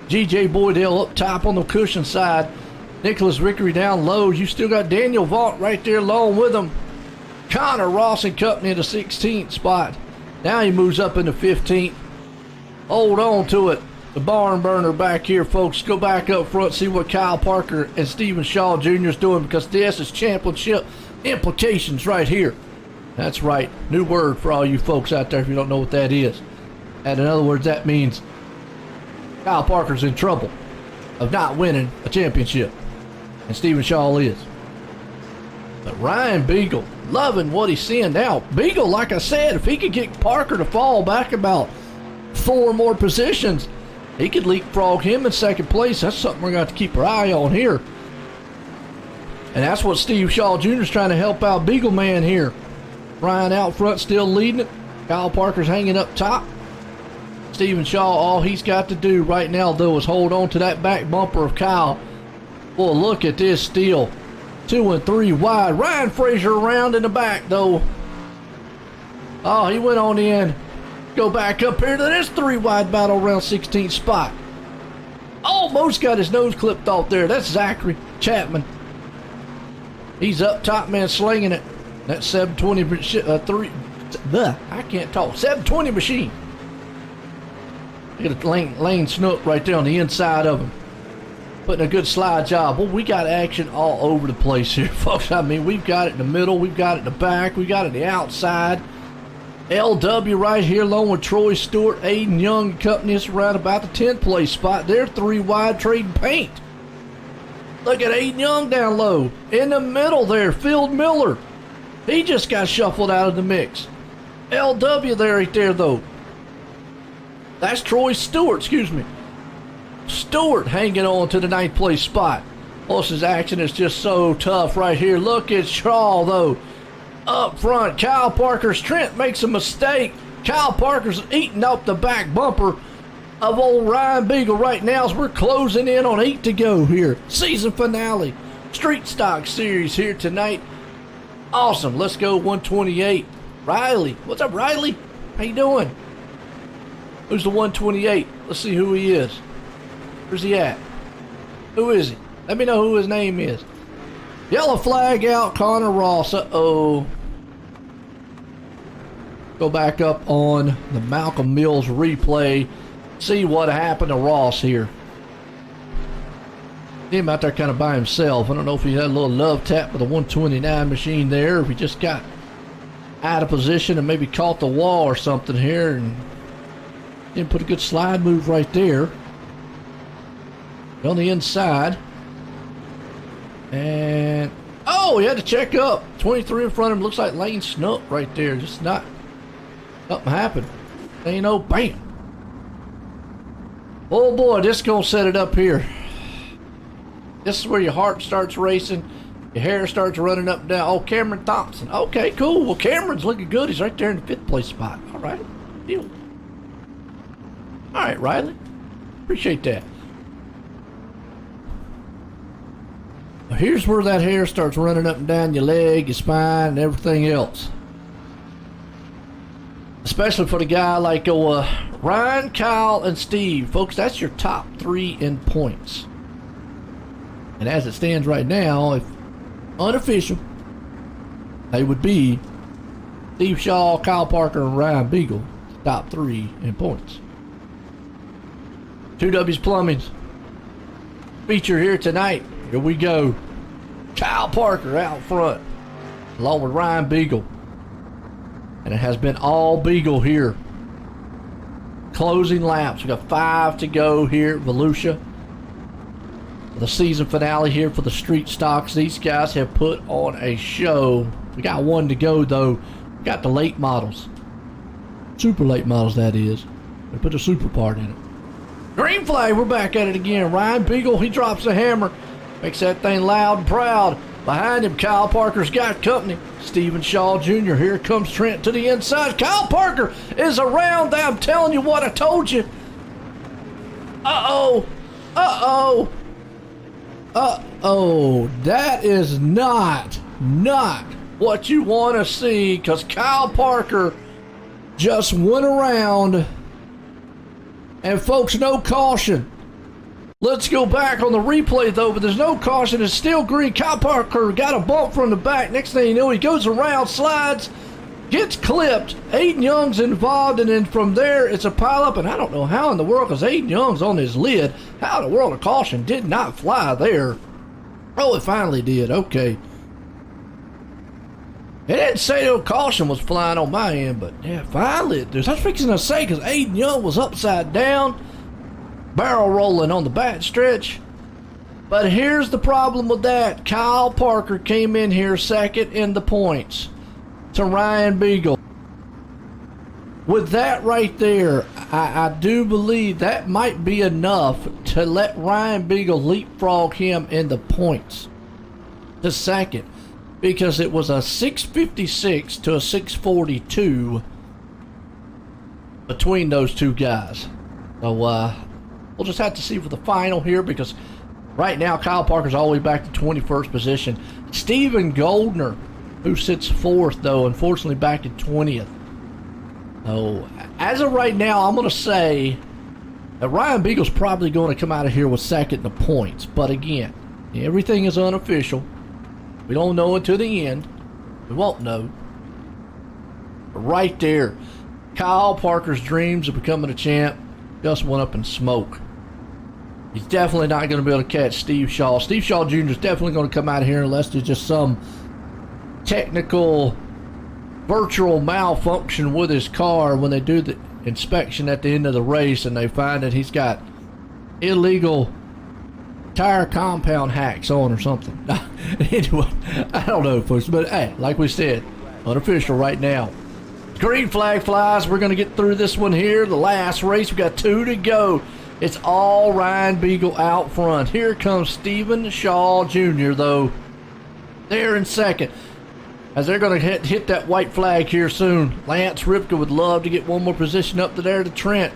G.J. Boydell up top on the cushion side. Nicholas Vickery down low. You still got Daniel Vaught right there along with him. Connor Ross and Company in the 16th spot. Now he moves up into 15th. Hold on to it. The barn burner back here, folks. Go back up front, see what Kyle Parker and Stephen Shaw Jr. is doing, because this is championship implications right here. That's right. New word for all you folks out there if you don't know what that is. And in other words, that means Kyle Parker's in trouble of not winning a championship. And Stephen Shaw is. But Ryan Beagle, loving what he's seeing now. Beagle, like I said, if he could get Parker to fall back about 4 more positions, he could leapfrog him in second place. That's something we're going to have to keep our eye on here. And that's what Steve Shaw Jr. is trying to help out Beagle Man here. Ryan out front still leading it. Kyle Parker's hanging up top. Stephen Shaw, all he's got to do right now, though, is hold on to that back bumper of Kyle. Boy, look at this steal. 2 and 3 wide. Ryan Frazier around in the back, though. Oh, he went on in. Go back up here to this 3-wide battle around 16th spot. Almost got his nose clipped off there. That's Zachary Chapman. He's up top, man, slinging it. That 720 I can't talk. 720 machine. Look at Lane Snook right there on the inside of him. Putting a good slide job. Well, we got action all over the place here, folks. I mean, we've got it in the middle, we've got it in the back, we got it in the outside. LW right here along with Troy Stewart, Aiden Young and company is around about the 10th place spot. They're 3 wide trading paint. Look at Aiden Young down low. In the middle there, Phil Miller. He just got shuffled out of the mix. LW there right there, though. That's Troy Stewart, excuse me. Stewart hanging on to the 9th place spot. His action is just so tough right here. Look at Shaw, though. Up front, Kyle Parker's Trent makes a mistake. Kyle Parker's eating up the back bumper of old Ryan Beagle right now as we're closing in on 8 to go here. Season finale. Street Stock Series here tonight. Awesome. Let's go 128. Riley. What's up, Riley? How you doing? Who's the 128? Let's see who he is. Where's he at? Who is he? Let me know who his name is. Yellow flag out, Connor Ross. Uh-oh. Go back up on the Malcolm Mills replay. See what happened to Ross here. Him out there kind of by himself. I don't know if he had a little love tap with the 129 machine there, or if he just got out of position and maybe caught the wall or something here and didn't put a good slide move right there. On the inside. And oh, he had to check up. 23 in front of him. Looks like Lane Snook right there. Just not something happened. And you know, bam. Oh boy, this is gonna set it up here. This is where your heart starts racing, your hair starts running up and down. Oh, Cameron Thompson. Okay, cool. Well, Cameron's looking good. He's right there in the 5th place spot. All right, deal. All right, Riley. Appreciate that. Here's where that hair starts running up and down your leg, your spine, and everything else. Especially for the guy like Ryan, Kyle, and Steve. Folks, that's your top 3 in points. And as it stands right now, if unofficial, they would be Steve Shaw, Kyle Parker, and Ryan Beagle, top 3 in points. 2W's Plumbing's feature here tonight. Here we go. Kyle Parker out front, along with Ryan Beagle. And it has been all Beagle here. Closing laps. We got 5 to go here at Volusia. The season finale here for the Street Stocks. These guys have put on a show. We got 1 to go, though. We got the late models. Super late models, that is. We put a super part in it. Green flag, we're back at it again. Ryan Beagle, he drops the hammer. Makes that thing loud and proud. Behind him, Kyle Parker's got company. Stephen Shaw Jr. Here comes Trent to the inside. Kyle Parker is around. I'm telling you what I told you. Uh-oh. Uh-oh. Uh-oh. That is not what you want to see, because Kyle Parker just went around. And folks, no caution. Let's go back on the replay, though, but there's no caution. It's still green. Kyle Parker got a bump from the back. Next thing you know, he goes around, slides, gets clipped. Aiden Young's involved, and then from there, it's a pileup. And I don't know how in the world, because Aiden Young's on his lid, how in the world a caution did not fly there. Oh, it finally did. Okay. It didn't say no caution was flying on my end, but yeah, finally. I was fixing to say, because Aiden Young was upside down, barrel rolling on the back stretch. But here's the problem with that. Kyle Parker came in here second in the points to Ryan Beagle. With that right there, I do believe that might be enough to let Ryan Beagle leapfrog him in the points to second, because it was a 656 to a 642 between those two guys. So we'll just have to see for the final here, because right now Kyle Parker's all the way back to 21st position. Steven Goldner, who sits fourth, though, unfortunately back to 20th. So as of right now, I'm going to say that Ryan Beagle's probably going to come out of here with second in the points. But again, everything is unofficial. We don't know until the end. We won't know. But right there, Kyle Parker's dreams of becoming a champ just went up in smoke. He's definitely not going to be able to catch Steve Shaw. Steve Shaw Jr. is definitely going to come out of here unless there's just some technical virtual malfunction with his car when they do the inspection at the end of the race and they find that he's got illegal tire compound hacks on or something. Anyway, I don't know, folks, but hey, like we said, unofficial right now. Green flag flies. We're going to get through this one here. The last race. We got 2 to go. It's all Ryan Beagle out front. Here comes Stephen Shaw Jr., though. There in second. As they're going to hit that white flag here soon. Lance Ripka would love to get one more position up to there to Trent.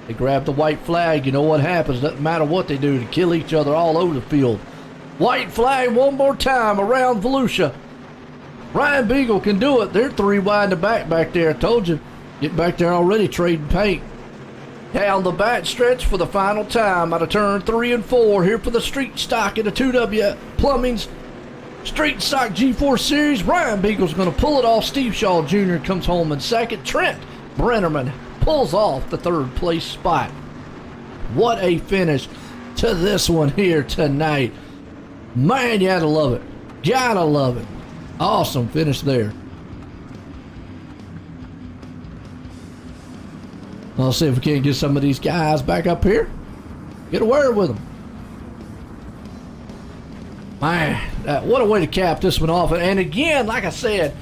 They grab the white flag. You know what happens. Doesn't matter what they do to kill each other all over the field. White flag one more time around Volusia. Ryan Beagle can do it. They're 3 wide in the back there. I told you. Get back there already trading paint. Down the back stretch for the final time out of turn 3 and 4. Here for the street stock in the 2W Plumbing's Street Stock G4 Series. Ryan Beagle's going to pull it off. Steve Shaw Jr. comes home in second. Trent Brennerman pulls off the 3rd place spot. What a finish to this one here tonight. Man, you gotta love it. Gotta love it. Awesome finish there. I'll see if we can't get some of these guys back up here. Get a word with them. Man, what a way to cap this one off. And again, like I said,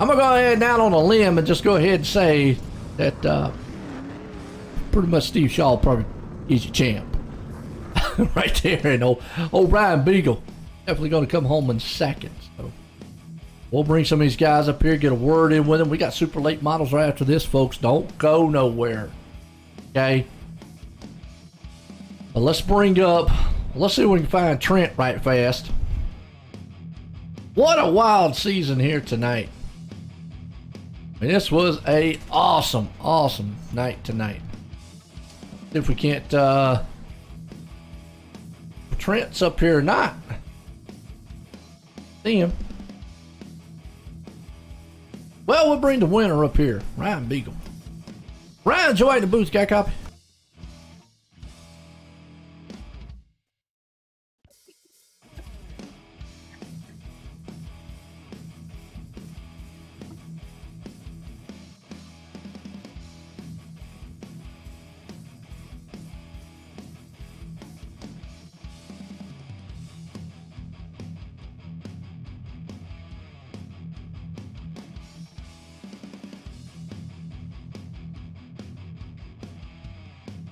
I'm going to go ahead and out on a limb and just go ahead and say that pretty much Steve Shaw probably is your champ. Right there. And old Ryan Beagle definitely going to come home in second. So we'll bring some of these guys up here, get a word in with them. We got super late models right after this, folks. Don't go nowhere. Okay? But let's see if we can find Trent right fast. What a wild season here tonight. I mean, this was a awesome night tonight. If we can't, Trent's up here or not. See him. Well, we'll bring the winner up here, Ryan Beagle. Ryan, join the booth. Got a copy?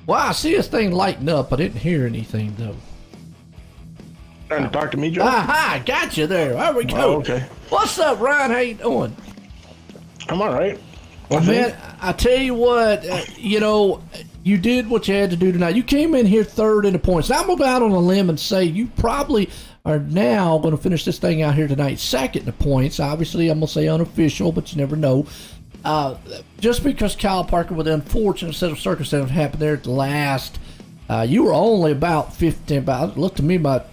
Wow, I see this thing lighting up. I didn't hear anything, though. Trying to talk to me, Joe? Aha, got you there. There we go. Oh, okay. What's up, Ryan? How you doing? I'm all right. Well, man, I tell you what, you did what you had to do tonight. You came in here third in the points. Now I'm going to go out on a limb and say you probably are now going to finish this thing out here tonight second in the points. Obviously, I'm going to say unofficial, but you never know. Just because Kyle Parker, with the unfortunate set of circumstances happened there at the last, you were only about 15, looked to me about,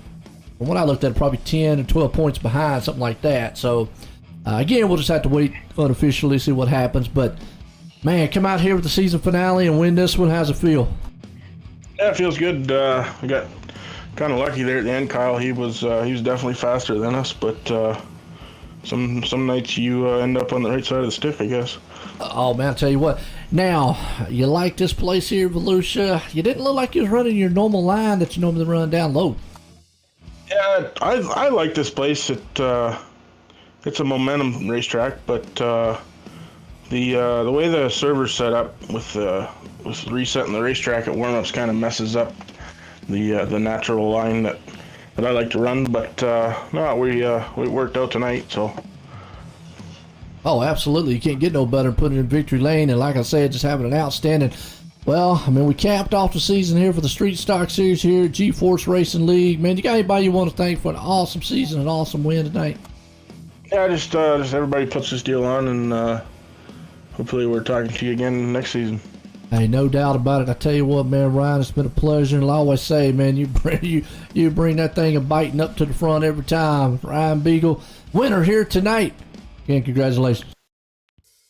when I looked at it, probably 10 or 12 points behind, something like that. So, again, we'll just have to wait unofficially, see what happens. But, man, come out here with the season finale and win this one. How's it feel? Yeah, it feels good. We got kind of lucky there at the end, Kyle. He was definitely faster than us, but some nights you end up on the right side of the stick, I guess. Oh, man, I'll tell you what. Now, you like this place here, Volusia. You didn't look like you was running your normal line that you normally run down low. Yeah, I like this place. It's a momentum racetrack, but the way the server's set up with resetting the racetrack at warm-ups kind of messes up the natural line that I like to run. But no, we worked out tonight, so. Oh, absolutely. You can't get no better than putting it in victory lane. And like I said, just having an outstanding. Well, I mean, we capped off the season here for the Street Stock Series here at GForce Racing League. Man, you got anybody you want to thank for an awesome season, an awesome win tonight? Yeah, just everybody puts this deal on, and hopefully we're talking to you again next season. Hey, no doubt about it. I tell you what, man, Ryan, it's been a pleasure. And I always say, man, you bring that thing a biting up to the front every time. Ryan Beagle, winner here tonight. Again, congratulations.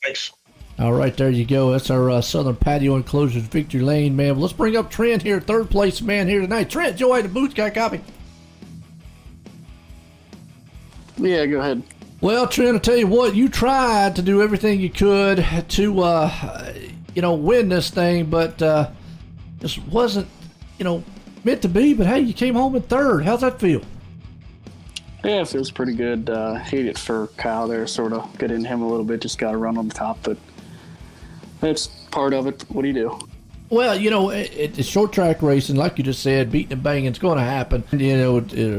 Thanks. All right, there you go. That's our Southern Patio Enclosures victory lane, man. Well, let's bring up Trent here, third place man here tonight. Trent, Joey, the booth, got a copy? Yeah, go ahead. Well, Trent, I tell you what, you tried to do everything you could to, win this thing, but just wasn't, meant to be. But hey, you came home in third. How's that feel? Yeah, it feels pretty good. Hate it for Kyle there, sort of getting him a little bit. Just got to run on the top, but that's part of it. What do you do? Well, it's short track racing, like you just said, beating and banging. It's going to happen.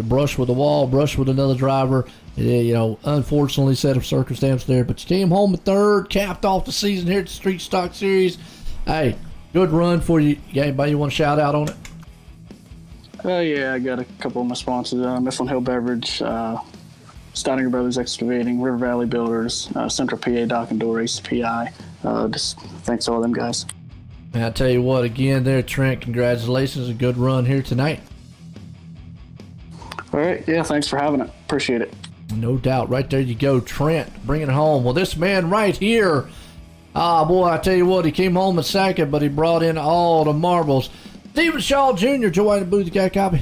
Brush with the wall, brush with another driver. Unfortunately, set of circumstance there. But you came home in third, capped off the season here at the Street Stock Series. Hey, good run for you. You got anybody you want to shout out on it? Yeah, I got a couple of my sponsors, Mifflin Hill Beverage, Steininger Brothers Excavating, River Valley Builders, Central PA Dock and Door Ace PI. Just thanks to all them guys. And I tell you what, again there, Trent, congratulations. A good run here tonight. All right, yeah, thanks for having it. Appreciate it. No doubt. Right there you go, Trent, bring it home. Well, this man right here, boy, I tell you what, he came home in second, but he brought in all the marbles. Stephen Shaw Jr., Joe in the booth, you got a copy?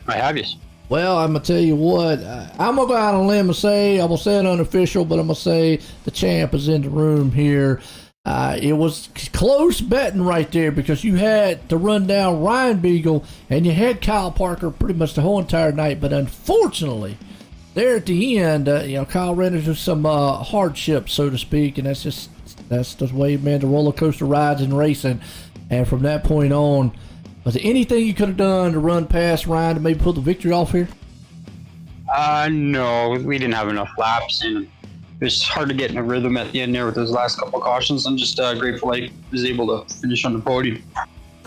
I have you. Well, I'm going to tell you what, I'm going to go out on a limb and say, I'm going to say it unofficial, but I'm going to say the champ is in the room here. It was close betting right there because you had to run down Ryan Beagle and you had Kyle Parker pretty much the whole entire night, but unfortunately, there at the end, Kyle ran into some hardship, so to speak, and that's the way, man, the roller coaster rides in racing. And from that point on, was there anything you could have done to run past Ryan to maybe pull the victory off here? No, we didn't have enough laps, and it was hard to get in a rhythm at the end there with those last couple of cautions. I'm just grateful I was able to finish on the podium.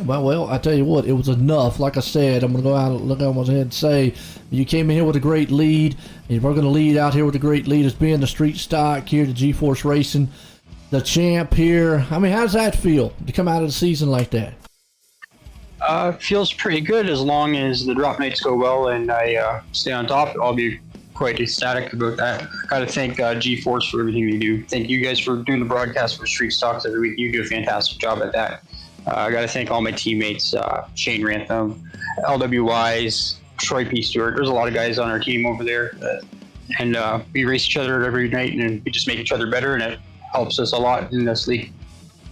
Well, I tell you what, it was enough. Like I said, I'm going to go out and look on ahead and say, you came in here with a great lead, and we're going to lead out here with a great lead as being the street stock here to GForce Racing, the champ here. I mean, how does that feel to come out of the season like that? Feels pretty good as long as the drop nights go well and I stay on top. I'll be quite ecstatic about that. I got to thank GForce for everything they do. Thank you guys for doing the broadcast for Street Stocks every week. You do a fantastic job at that. I got to thank all my teammates, Shane Rantham, LWYs, Troy P. Stewart. There's a lot of guys on our team over there. And we race each other every night and we just make each other better, and it helps us a lot in this league.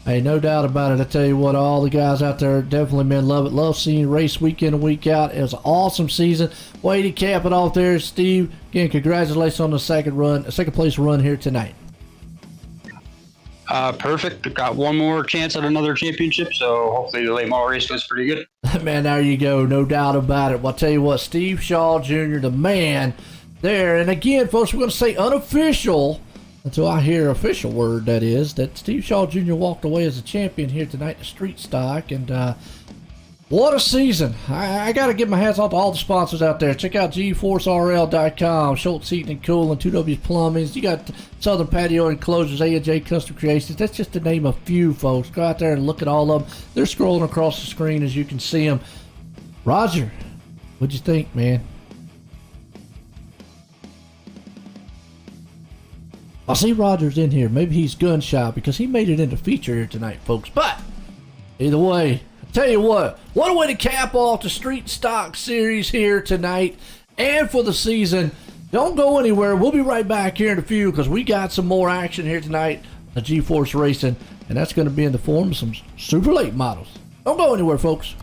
Hey, no doubt about it. I tell you what, all the guys out there definitely, man, love it. Love seeing you race week in and week out. It was an awesome season. Way to cap it off there, Steve. Again, congratulations on the second place run here tonight. Perfect. Got one more chance at another championship, so hopefully the late model race goes pretty good. Man, there you go. No doubt about it. Well, I'll tell you what, Steve Shaw Jr., the man there. And again, folks, we're going to say unofficial until I hear official word, that is, that Steve Shaw Jr. walked away as a champion here tonight in Street Stock. And what a season. I got to give my hats off to all the sponsors out there. Check out GForceRL.com, Schultz Heating and Cooling, 2W's Plumbing. You got Southern Patio Enclosures, A&J Custom Creations. That's just to name a few, folks. Go out there and look at all of them. They're scrolling across the screen as you can see them. Roger, what'd you think, man? I see Roger's in here. Maybe he's gun shy because he made it into feature here tonight, folks. But either way, I tell you what a way to cap off the Street Stock Series here tonight and for the season. Don't go anywhere. We'll be right back here in a few because we got some more action here tonight at GeForce Racing, and that's going to be in the form of some super late models. Don't go anywhere, folks.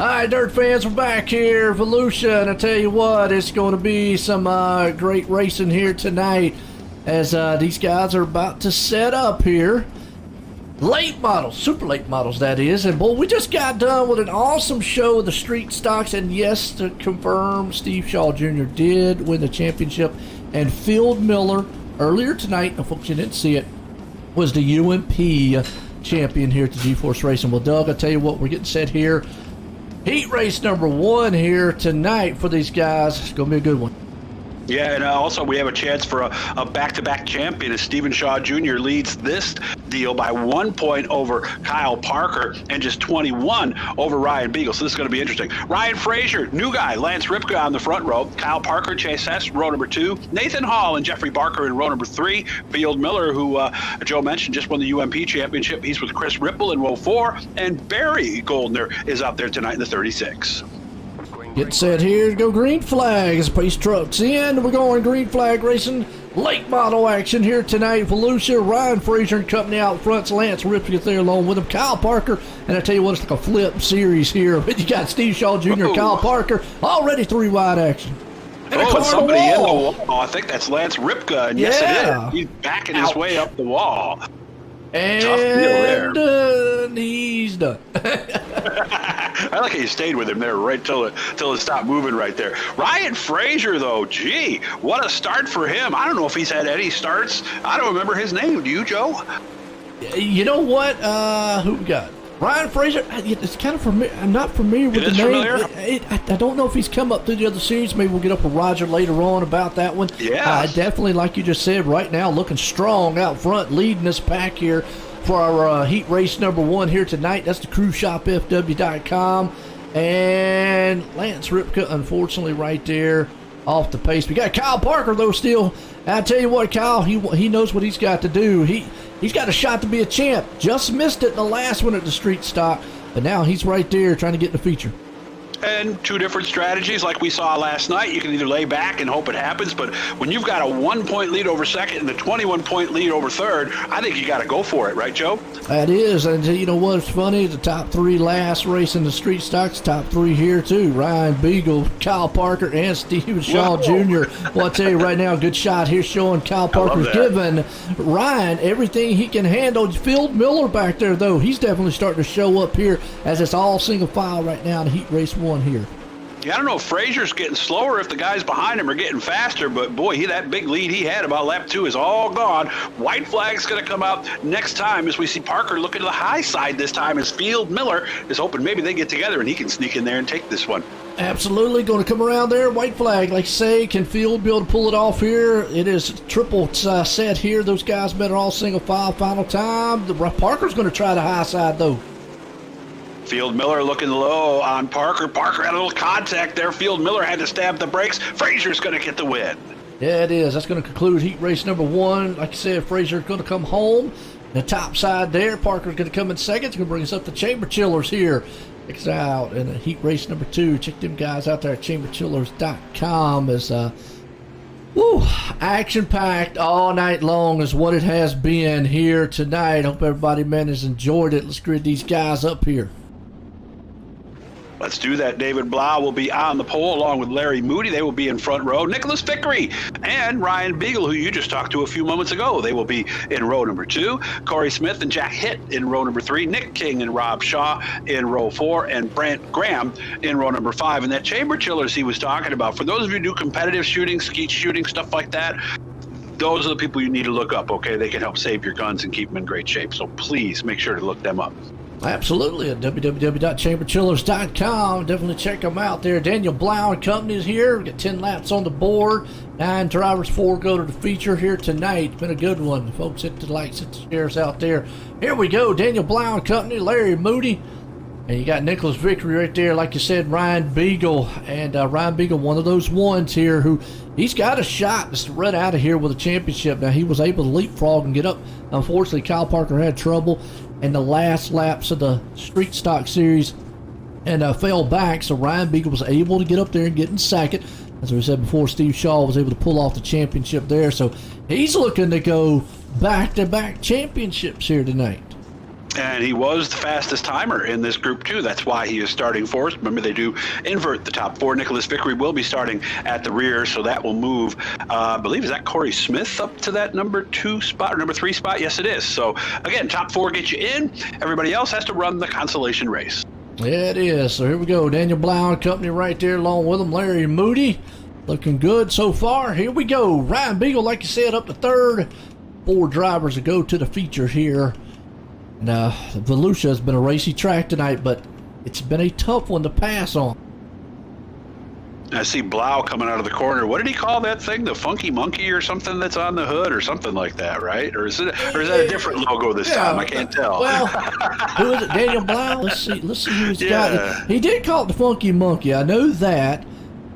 Alright, Dirt fans, we're back here, Volusia, and I tell you what, it's going to be some great racing here tonight as these guys are about to set up here. Late models, super late models that is, and boy, we just got done with an awesome show of the street stocks, and yes, to confirm, Steve Shaw Jr. did win the championship, and Field Miller, earlier tonight, now folks, you didn't see it, was the UMP champion here at the GeForce Racing. Well, Doug, I tell you what, we're getting set here. Heat race number 1 here tonight for these guys. It's going to be a good one. Yeah, and also we have a chance for a back-to-back champion as Stephen Shaw Jr. leads this deal by 1 point over Kyle Parker and just 21 over Ryan Beagle. So this is going to be interesting. Ryan Frazier, new guy, Lance Ripka on the front row. Kyle Parker, Chase Hess, row number 2. Nathan Hall and Jeffrey Barker in row number 3. Field Miller, who Joe mentioned, just won the UMP championship. He's with Chris Ripple in row 4. And Barry Goldner is out there tonight in the 36. Get set here to go green flag as Pace Trucks in. We're going green flag racing. Late model action here tonight. Volusia, Ryan Frazier and company out front. Lance Ripke there along with him. Kyle Parker. And I tell you what, it's like a flip series here. You got Steve Shaw Jr., Kyle Parker. Already 3 wide action. And somebody in the wall. I think that's Lance Ripka. And yes, it is. He's backing his way up the wall. And he's done. I like how you stayed with him there right till it stopped moving right there. Ryan Frazier, though, gee, what a start for him. I don't know if he's had any starts. I don't remember his name. Do you, Joe? You know what? Who we got? Ryan Frazier. It's kind of familiar. I'm not familiar with the name. I don't know if he's come up through the other series. Maybe we'll get up with Roger later on about that one. Yeah. Definitely, like you just said, right now looking strong out front, leading this pack here for our heat race number 1 here tonight. That's the cruiseshopfw.com. And Lance Ripka, unfortunately, right there off the pace. We got Kyle Parker, though, still. I tell you what, Kyle, he knows what he's got to do. He's got a shot to be a champ. Just missed it in the last one at the street stock, but now he's right there trying to get in the feature. And 2 different strategies like we saw last night. You can either lay back and hope it happens, but when you've got a 1 point lead over second and a 21 point lead over third, I think you got to go for it, right, Joe? That is, and you know what's funny? The top 3 last race in the street stocks, top 3 here too. Ryan Beagle, Kyle Parker, and Stephen Shaw Jr. Well, I'll tell you right now, good shot here showing Kyle Parker's giving Ryan everything he can handle. Field Miller back there, though, he's definitely starting to show up here as it's all single file right now in heat race 1 here. Yeah, I don't know if Frazier's getting slower, if the guys behind him are getting faster, but boy, that big lead he had about lap 2 is all gone. White flag's going to come out next time as we see Parker looking to the high side this time as Field Miller is hoping maybe they get together and he can sneak in there and take this one. Absolutely, going to come around there. White flag, like you say, can Field be able to pull it off here? It is triple set here. Those guys better all single file final time. Parker's going to try the high side, though. Field Miller looking low on Parker. Parker had a little contact there. Field Miller had to stab the brakes. Frazier's going to get the win. Yeah, it is. That's going to conclude heat race number 1. Like I said, Frazier's going to come home. The top side there, Parker's going to come in second. It's going to bring us up to Chamber Chillers here. Check us out in heat race number 2. Check them guys out there at chamberchillers.com. As action-packed all night long is what it has been here tonight. Hope everybody, man, has enjoyed it. Let's grid these guys up here. Let's do that. David Blau will be on the pole along with Larry Moody. They will be in front row. Nicholas Vickery and Ryan Beagle, who you just talked to a few moments ago, they will be in row number 2. Corey Smith and Jack Hitt in row number 3. Nick King and Rob Shaw in row 4. And Brant Graham in row number 5. And that Chamber Chillers he was talking about, for those of you who do competitive shooting, skeet shooting, stuff like that, those are the people you need to look up, okay? They can help save your guns and keep them in great shape. So please make sure to look them up. Absolutely, at www.chamberchillers.com. Definitely check them out there. Daniel Blau and company is here. We got 10 laps on the board. 9 drivers, 4 go to the feature here tonight. It's been a good one. Folks, hit the likes, hit the shares out there. Here we go. Daniel Blau and company, Larry Moody. And you got Nicholas Vickery right there. Like you said, Ryan Beagle. And Ryan Beagle, one of those ones here who he's got a shot just to run out of here with a championship. Now, he was able to leapfrog and get up. Unfortunately, Kyle Parker had trouble in the last laps of the Street Stock Series and fell back. So Ryan Beagle was able to get up there and get in second. As we said before, Steve Shaw was able to pull off the championship there. So he's looking to go back-to-back championships here tonight. And he was the fastest timer in this group, too. That's why he is starting fourth. Remember, they do invert the top four. Nicholas Vickery will be starting at the rear, so that will move, I believe, is that Corey Smith up to that number 2 spot or number 3 spot? Yes, it is. So, again, top 4 get you in. Everybody else has to run the consolation race. Yeah, it is. So here we go. Daniel Blau and company right there along with him. Larry Moody looking good so far. Here we go. Ryan Beagle, like you said, up to third. 4 drivers to go to the feature here. Now, Volusia has been a racy track tonight, but it's been a tough one to pass on. I see Blau coming out of the corner. What did he call that thing? The Funky Monkey or something that's on the hood or something like that, right? Or is that a different logo this time? I can't tell. Well, who is it? Daniel Blau? Let's see who he's got. He did call it the Funky Monkey. I know that.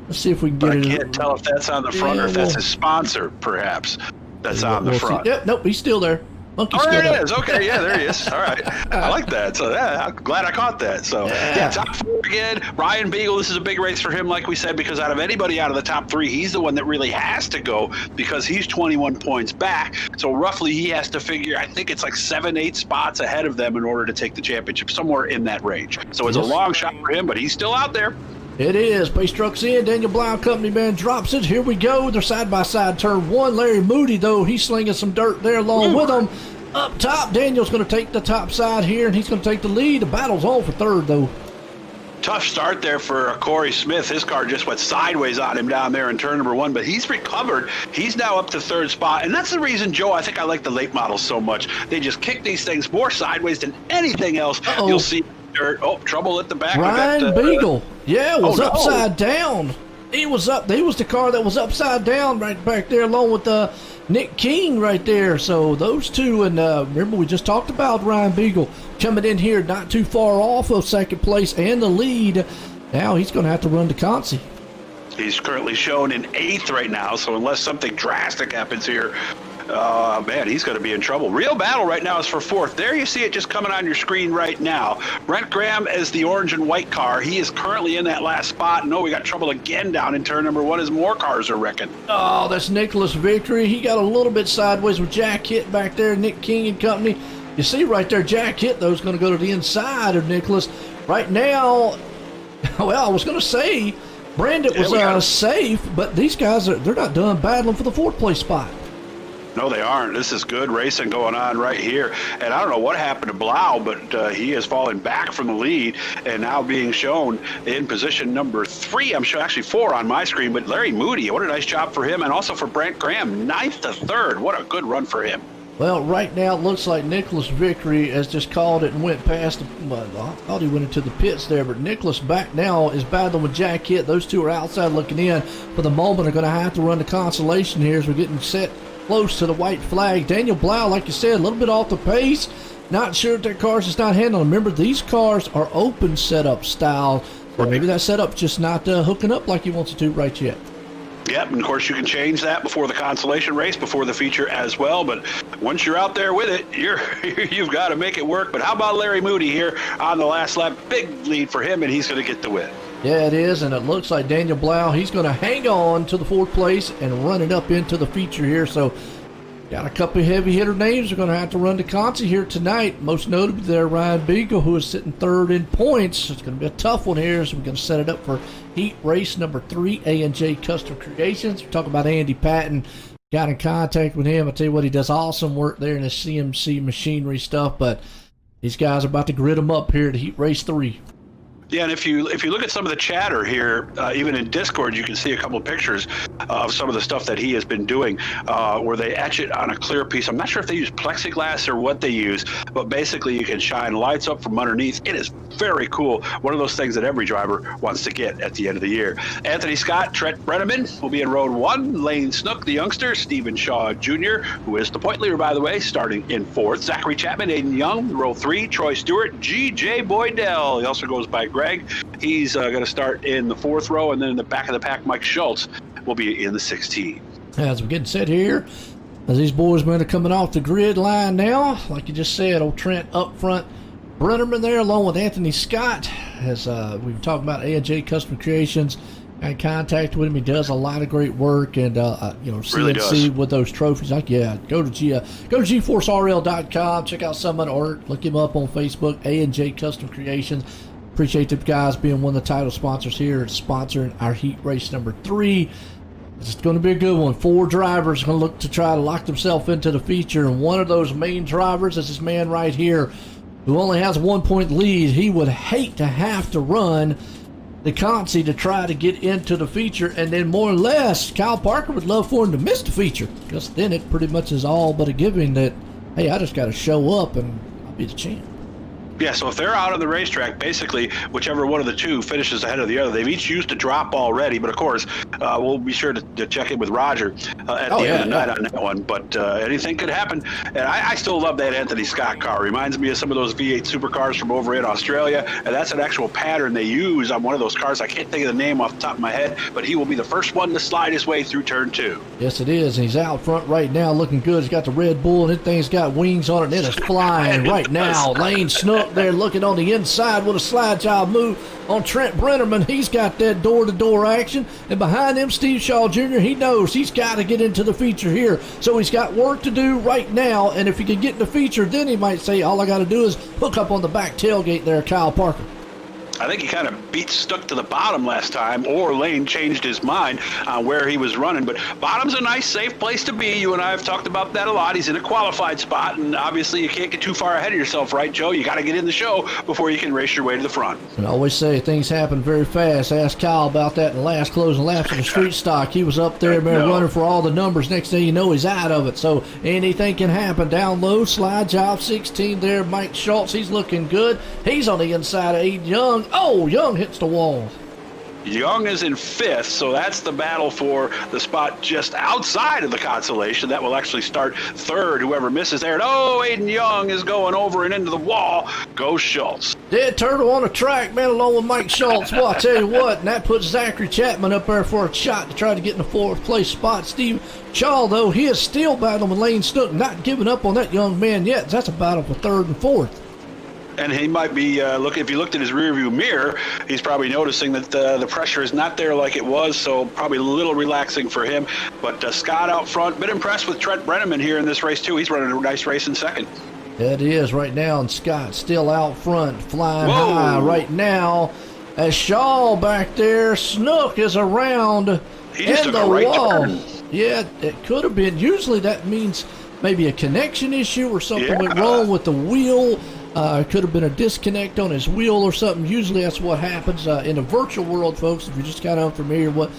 Let's see if we can get it. I can't tell if that's on the front or if that's his sponsor, perhaps. That's on the front. Yep, nope, he's still there. Monkey's there still it is. Okay, yeah, there he is. All right. I like that. So, yeah, I'm glad I caught that. So, yeah, top 4 again. Ryan Beagle, this is a big race for him, like we said, because out of anybody out of the top 3, he's the one that really has to go because he's 21 points back. So, roughly, he has to figure, I think it's like 7-8 spots ahead of them in order to take the championship, somewhere in that range. So, it's a long shot for him, but he's still out there. It is. Pace truck's in. Daniel Blau company man drops it. Here we go. They're side by side. Turn 1. Larry Moody, though, he's slinging some dirt there along with him. Up top, Daniel's going to take the top side here, and he's going to take the lead. The battle's on for third, though. Tough start there for Corey Smith. His car just went sideways on him down there in turn number 1, but he's recovered. He's now up to third spot, and that's the reason, Joe, I think I like the late models so much. They just kick these things more sideways than anything else. You'll see dirt. Oh, trouble at the back. Ryan Beagle. Yeah, was upside down. He was up. He was the car that was upside down right back there along with Nick King right there. So those two, and remember we just talked about Ryan Beagle coming in here not too far off of second place and the lead. Now he's going to have to run to Concy. He's currently shown in 8th right now, so unless something drastic happens here, man, he's going to be in trouble. Real battle right now is for 4th. There you see it just coming on your screen right now. Brent Graham is the orange and white car. He is currently in that last spot. No, we got trouble again down in turn number 1 as more cars are wrecking. Oh, that's Nicholas Vickery. He got a little bit sideways with Jack Hitt back there, Nick King and company. You see right there, Jack Hitt, though, is going to go to the inside of Nicholas. Right now, well, I was going to say Brandon was safe, but these guys, they're not done battling for the 4th place spot. No, they aren't. This is good racing going on right here. And I don't know what happened to Blau, but he has fallen back from the lead and now being shown in position number 3. I'm sure actually 4 on my screen, but Larry Moody, what a nice job for him. And also for Brent Graham, 9th to 3rd. What a good run for him. Well, right now it looks like Nicholas Vickery has just called it and went past. I thought he went into the pits there, but Nicholas back now is battling with Jack Hitt. Those two are outside looking in. For the moment, are going to have to run the consolation here as we're getting set close to the white flag. Daniel Blau, like you said, a little bit off the pace. Not sure if their cars is not handling. Remember, these cars are open setup style, so maybe that setup's just not hooking up like he wants it to right yet. Yep, and of course you can change that before the consolation race, before the feature as well. But once you're out there with it, you've got to make it work. But how about Larry Moody here on the last lap? Big lead for him, and he's going to get the win. Yeah, it is, and it looks like Daniel Blau, he's going to hang on to the 4th place and run it up into the feature here. So got a couple of heavy hitter names are going to have to run to Concy here tonight. Most notably there, Ryan Beagle, who is sitting 3rd in points. It's going to be a tough one here, so we're going to set it up for heat race number 3, A&J Custom Creations. We're talking about Andy Patton. Got in contact with him. I tell you what, he does awesome work there in his CMC machinery stuff, but these guys are about to grid them up here to heat race 3. Yeah, and if you look at some of the chatter here, even in Discord, you can see a couple of pictures of some of the stuff that he has been doing, where they etch it on a clear piece. I'm not sure if they use plexiglass or what they use, but basically you can shine lights up from underneath. It is very cool. One of those things that every driver wants to get at the end of the year. Anthony Scott, Trent Brenneman will be in road 1. Lane Snook, the youngster. Stephen Shaw Jr., who is the point leader, by the way, starting in 4th. Zachary Chapman, Aiden Young, row 3. Troy Stewart, G.J. Boydell. He also goes by Greg. He's going to start in the 4th row, and then in the back of the pack, Mike Schultz will be in the 16. As we're getting set here, as these boys are coming off the grid line now, like you just said, old Trent up front, Brennerman there along with Anthony Scott, as we've talked about A&J Custom Creations. got in contact with him. He does a lot of great work, and Really CNC does. with those trophies. Go to GForceRL.com. Check out some of the art. Look him up on Facebook. A&J Custom Creations. Appreciate the guys being one of the title sponsors here, sponsoring our heat race number 3. It's going to be a good one. 4 drivers going to look to try to lock themselves into the feature, and one of those main drivers is this man right here, who only has a 1-point lead. He would hate to have to run the Consi to try to get into the feature, and then more or less, Kyle Parker would love for him to miss the feature, because then it pretty much is all but a given that, hey, I just got to show up and I'll be the champ. Yeah, so if they're out on the racetrack, basically, whichever one of the two finishes ahead of the other, they've each used a drop already, but of course, we'll be sure to check in with Roger at the end of the night on that one, but anything could happen. And I still love that Anthony Scott car. Reminds me of some of those V8 supercars from over in Australia, and that's an actual pattern they use on one of those cars. I can't think of the name off the top of my head, but he will be the first one to slide his way through turn 2. Yes, it is, and he's out front right now looking good. He's got the Red Bull, and that thing's got wings on it, and it is flying right now. Lane Snook there looking on the inside with a slide job move on Trent Brennerman. He's got that door-to-door action, and behind him, Steve Shaw Jr., he knows he's got to get into the feature here, so he's got work to do right now, and if he can get in the feature, then he might say, all I got to do is hook up on the back tailgate there, Kyle Parker. I think he kind of beat Stuck to the bottom last time, or Lane changed his mind on where he was running. But bottom's a nice, safe place to be. You and I have talked about that a lot. He's in a qualified spot, and obviously you can't get too far ahead of yourself, right, Joe? You got to get in the show before you can race your way to the front. I always say things happen very fast. Ask Kyle about that in the last closing laps of the street stock. He was up there, man, running for all the numbers. Next thing you know, he's out of it. So anything can happen. Down low, slide job 16 there. Mike Schultz, he's looking good. He's on the inside of Aiden Young. Oh, Young hits the wall. Young is in 5th, so that's the battle for the spot just outside of the consolation. That will actually start 3rd, whoever misses there. And Aiden Young is going over and into the wall. Go Schultz. Dead turtle on the track, man, along with Mike Schultz. Well, I tell you what, and that puts Zachary Chapman up there for a shot to try to get in the 4th place spot. Steve Shaw, though, he is still battling with Lane Snook, not giving up on that young man yet. That's a battle for 3rd and 4th. And he might be if you looked at his rearview mirror, he's probably noticing that the pressure is not there like it was, so probably a little relaxing for him. But Scott out front, been impressed with Trent Brenneman here in this race too. He's running a nice race in 2nd. That is right now, and Scott still out front, flying high right now. As Shaw back there, Snook is around He just in took the a right wall. turn. Yeah, it could have been. Usually that means maybe a connection issue or something went wrong with the wheel. It could have been a disconnect on his wheel or something. Usually that's what happens in the virtual world, folks. If you're just kind of unfamiliar with,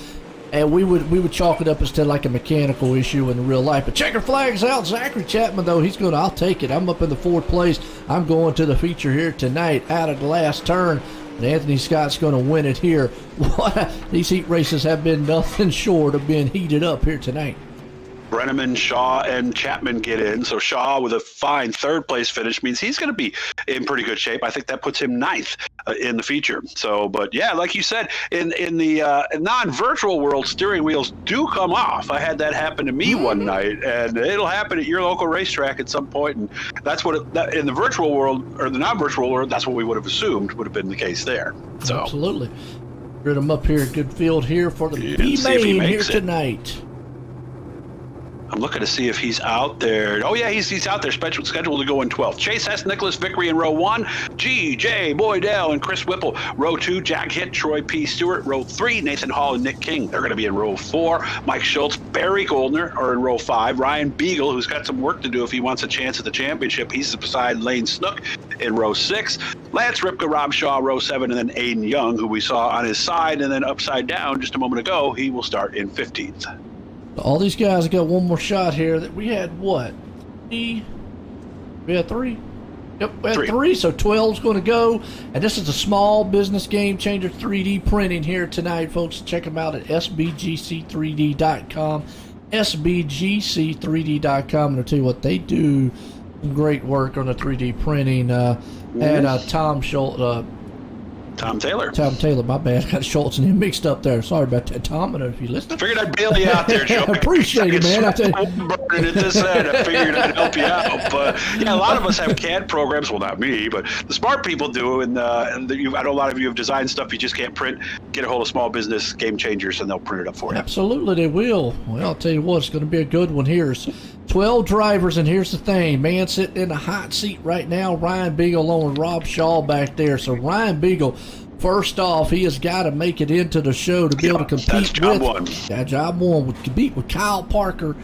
and we would chalk it up as to like a mechanical issue in real life. But checker flags out. Zachary Chapman, though, he's going to, I'll take it. I'm up in the 4th place. I'm going to the feature here tonight out of the last turn. And Anthony Scott's going to win it here. These heat races have been nothing short of being heated up here tonight. Brenneman, Shaw, and Chapman get in. So Shaw with a fine 3rd place finish means he's going to be in pretty good shape. I think that puts him 9th in the feature. So, but yeah, like you said, in the non-virtual world, steering wheels do come off. I had that happen to me one night, and it'll happen at your local racetrack at some point. And that's what in the virtual world or the non-virtual world, that's what we would have assumed would have been the case there. So absolutely. Grid him up here, good field here for the B main here tonight. I'm looking to see if he's out there. Oh, yeah, he's out there, scheduled to go in 12th. Chase Hess, Nicholas Vickery in row 1. G.J. Boydell and Chris Whipple. Row 2, Jack Hitt, Troy P. Stewart. Row 3, Nathan Hall and Nick King. They're going to be in row 4. Mike Schultz, Barry Goldner are in row 5. Ryan Beagle, who's got some work to do if he wants a chance at the championship. He's beside Lane Snook in row 6. Lance Ripka, Rob Shaw, row 7, and then Aiden Young, who we saw on his side and then upside down just a moment ago. He will start in 15th. All these guys have got one more shot here. That we had what? We had 3. Yep, we had 3. So 12's going to go. And this is a small business game changer 3D printing here tonight, folks. Check them out at sbgc3d.com. sbgc3d.com. And I'll tell you what, they do some great work on the 3D printing. And Tom Schultz. Tom Taylor, my bad. Got Schultz and him mixed up there. Sorry about that, Tom. And if you listen, I figured I'd bail you out there, Joe. Appreciate it, man. pointed at this end. I figured I'd help you out. But yeah, a lot of us have CAD programs. Well, not me, but the smart people do. And I know a lot of you have designed stuff you just can't print. Get a hold of Small Business Game Changers, and they'll print it up for you. Absolutely, they will. Well, I'll tell you what, it's going to be a good one here. It's 12 drivers, and here's the thing. Man sitting in the hot seat right now, Ryan Beagle along with Rob Shaw back there. So Ryan Beagle, first off, he has got to make it into the show to be able to compete that's job with. one. Yeah, job one. Compete with Kyle Parker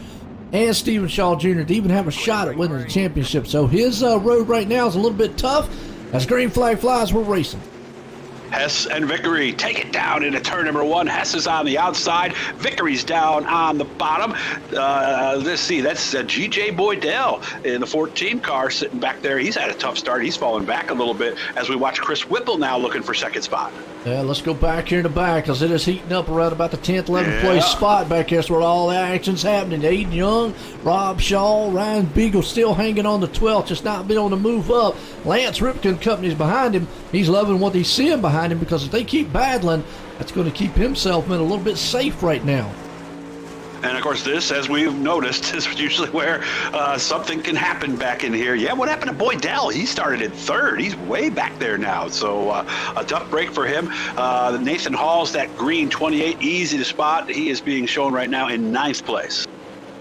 and Stephen Shaw Jr. to even have a shot at winning the championship. So his road right now is a little bit tough. As green flag flies, we're racing. Hess and Vickery take it down into turn number 1. Hess is on the outside. Vickery's down on the bottom. Let's see, that's G.J. Boydell in the 14 car sitting back there. He's had a tough start. He's fallen back a little bit as we watch Chris Whipple now looking for second spot. Yeah, let's go back here in the back because it is heating up around about the 10th, 11th place spot back here. That's where all the action's happening. Aiden Young, Rob Shaw, Ryan Beagle still hanging on the 12th, just not being able to move up. Lance Ripken Company's behind him. He's loving what he's seeing behind him because if they keep battling, that's going to keep himself in a little bit safe right now. And, of course, this, as we've noticed, is usually where something can happen back in here. Yeah, what happened to Boydell? He started in 3rd. He's way back there now. So a tough break for him. Nathan Hall's that green 28, easy to spot. He is being shown right now in 9th place.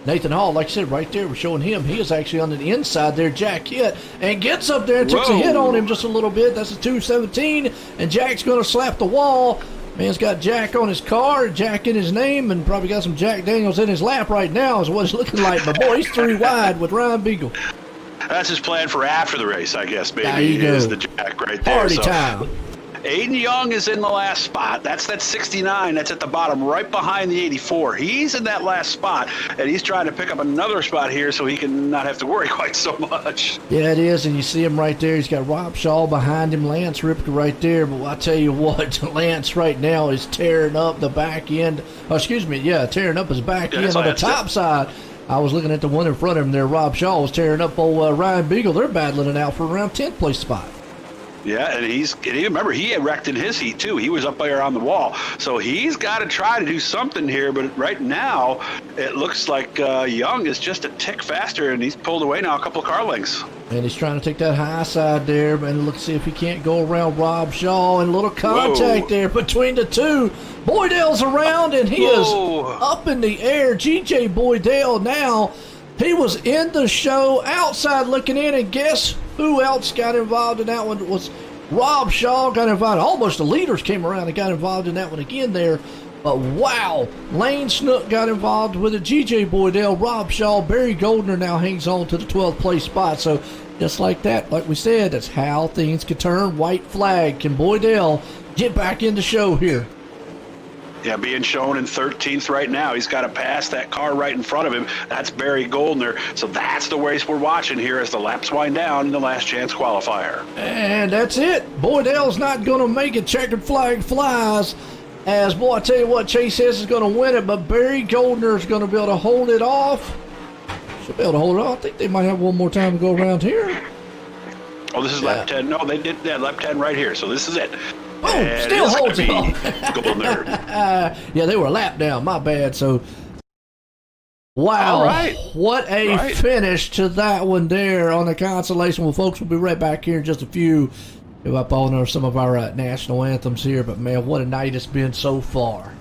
Nathan Hall, like I said, right there, we're showing him. He is actually on the inside there. Jack hit and gets up there and takes a hit on him just a little bit. That's a 217, and Jack's going to slap the wall. Man's got Jack on his car, Jack in his name, and probably got some Jack Daniels in his lap right now is what it's looking like. But, boy, he's 3 wide with Ryan Beagle. That's his plan for after the race, I guess. Maybe there you go. Is the Jack right there. Party time. Aiden Young is in the last spot. That's that 69. That's at the bottom, right behind the 84. He's in that last spot, and he's trying to pick up another spot here so he can not have to worry quite so much. Yeah, it is, and you see him right there. He's got Rob Shaw behind him, Lance Ripken right there. But I tell you what, Lance right now is tearing up the back end. Oh, tearing up his back end on the top side. I was looking at the one in front of him there. Rob Shaw was tearing up old Ryan Beagle. They're battling it out for around 10th place spot. Yeah, and remember, he had wrecked in his heat, too. He was up there on the wall. So he's got to try to do something here. But right now, it looks like Young is just a tick faster, and he's pulled away now a couple of car lengths. And he's trying to take that high side there, and let's see if he can't go around Rob Shaw. And a little contact there between the two. Boydell's around, and he is up in the air. G.J. Boydell now, he was in the show, outside looking in, and guess who else got involved in that one? It was Rob Shaw got involved. Almost the leaders came around and got involved in that one again there. But wow, Lane Snook got involved with it. G.J. Boydell, Rob Shaw, Barry Goldner now hangs on to the 12th place spot. So just like that, like we said, that's how things could turn. White flag. Can Boydell get back in the show here? Yeah, being shown in 13th right now. He's got to pass that car right in front of him. That's Barry Goldner. So that's the race we're watching here as the laps wind down in the last chance qualifier. And that's it. Boydell's not going to make it. Checkered flag flies. As, boy, I tell you what, Chase says is going to win it, but Barry Goldner is going to be able to hold it off. Should be able to hold it off. I think they might have one more time to go around here. Oh, this is lap 10. No, they did that lap 10 right here. So this is it. Oh, still holds it off. Goldner. Yeah, they were a lap down. My bad. So, wow. What a finish to that one there on the consolation. Well, folks, we'll be right back here in just a few. Give up on some of our national anthems here. But, man, what a night it's been so far.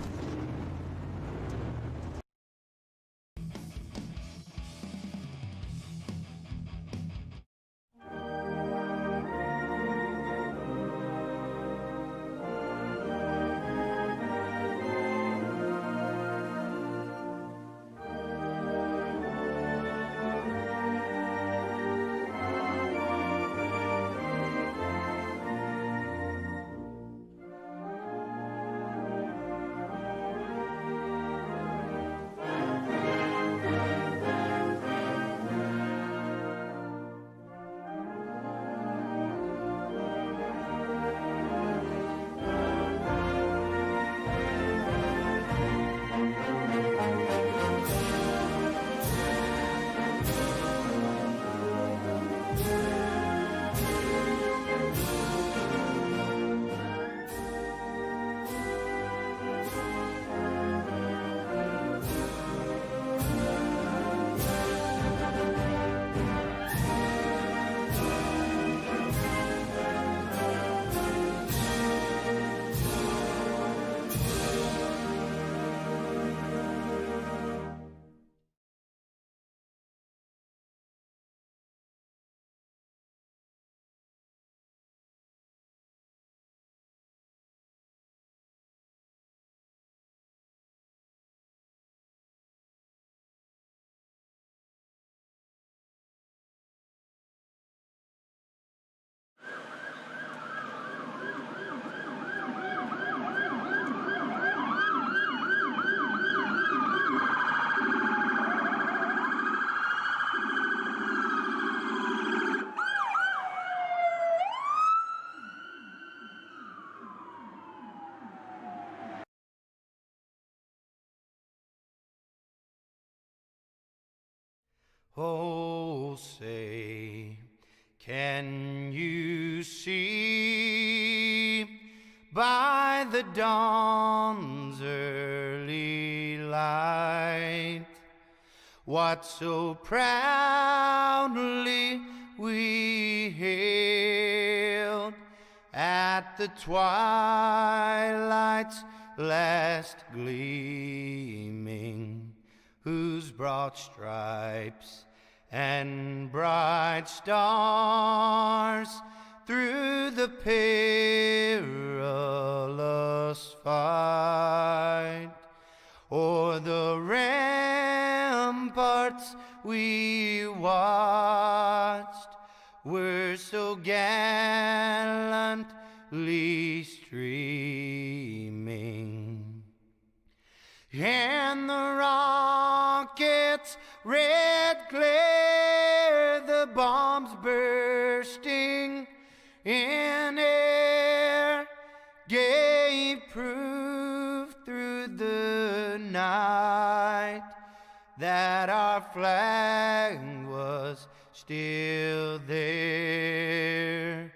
Oh, say, can you see by the dawn's early light what so proudly we hailed at the twilight's last gleaming, whose broad stripes and bright stars through the perilous fight o'er the ramparts we watched were so gallantly streaming, and the rockets' red glare, the bombs bursting in air, gave proof through the night that our flag was still there.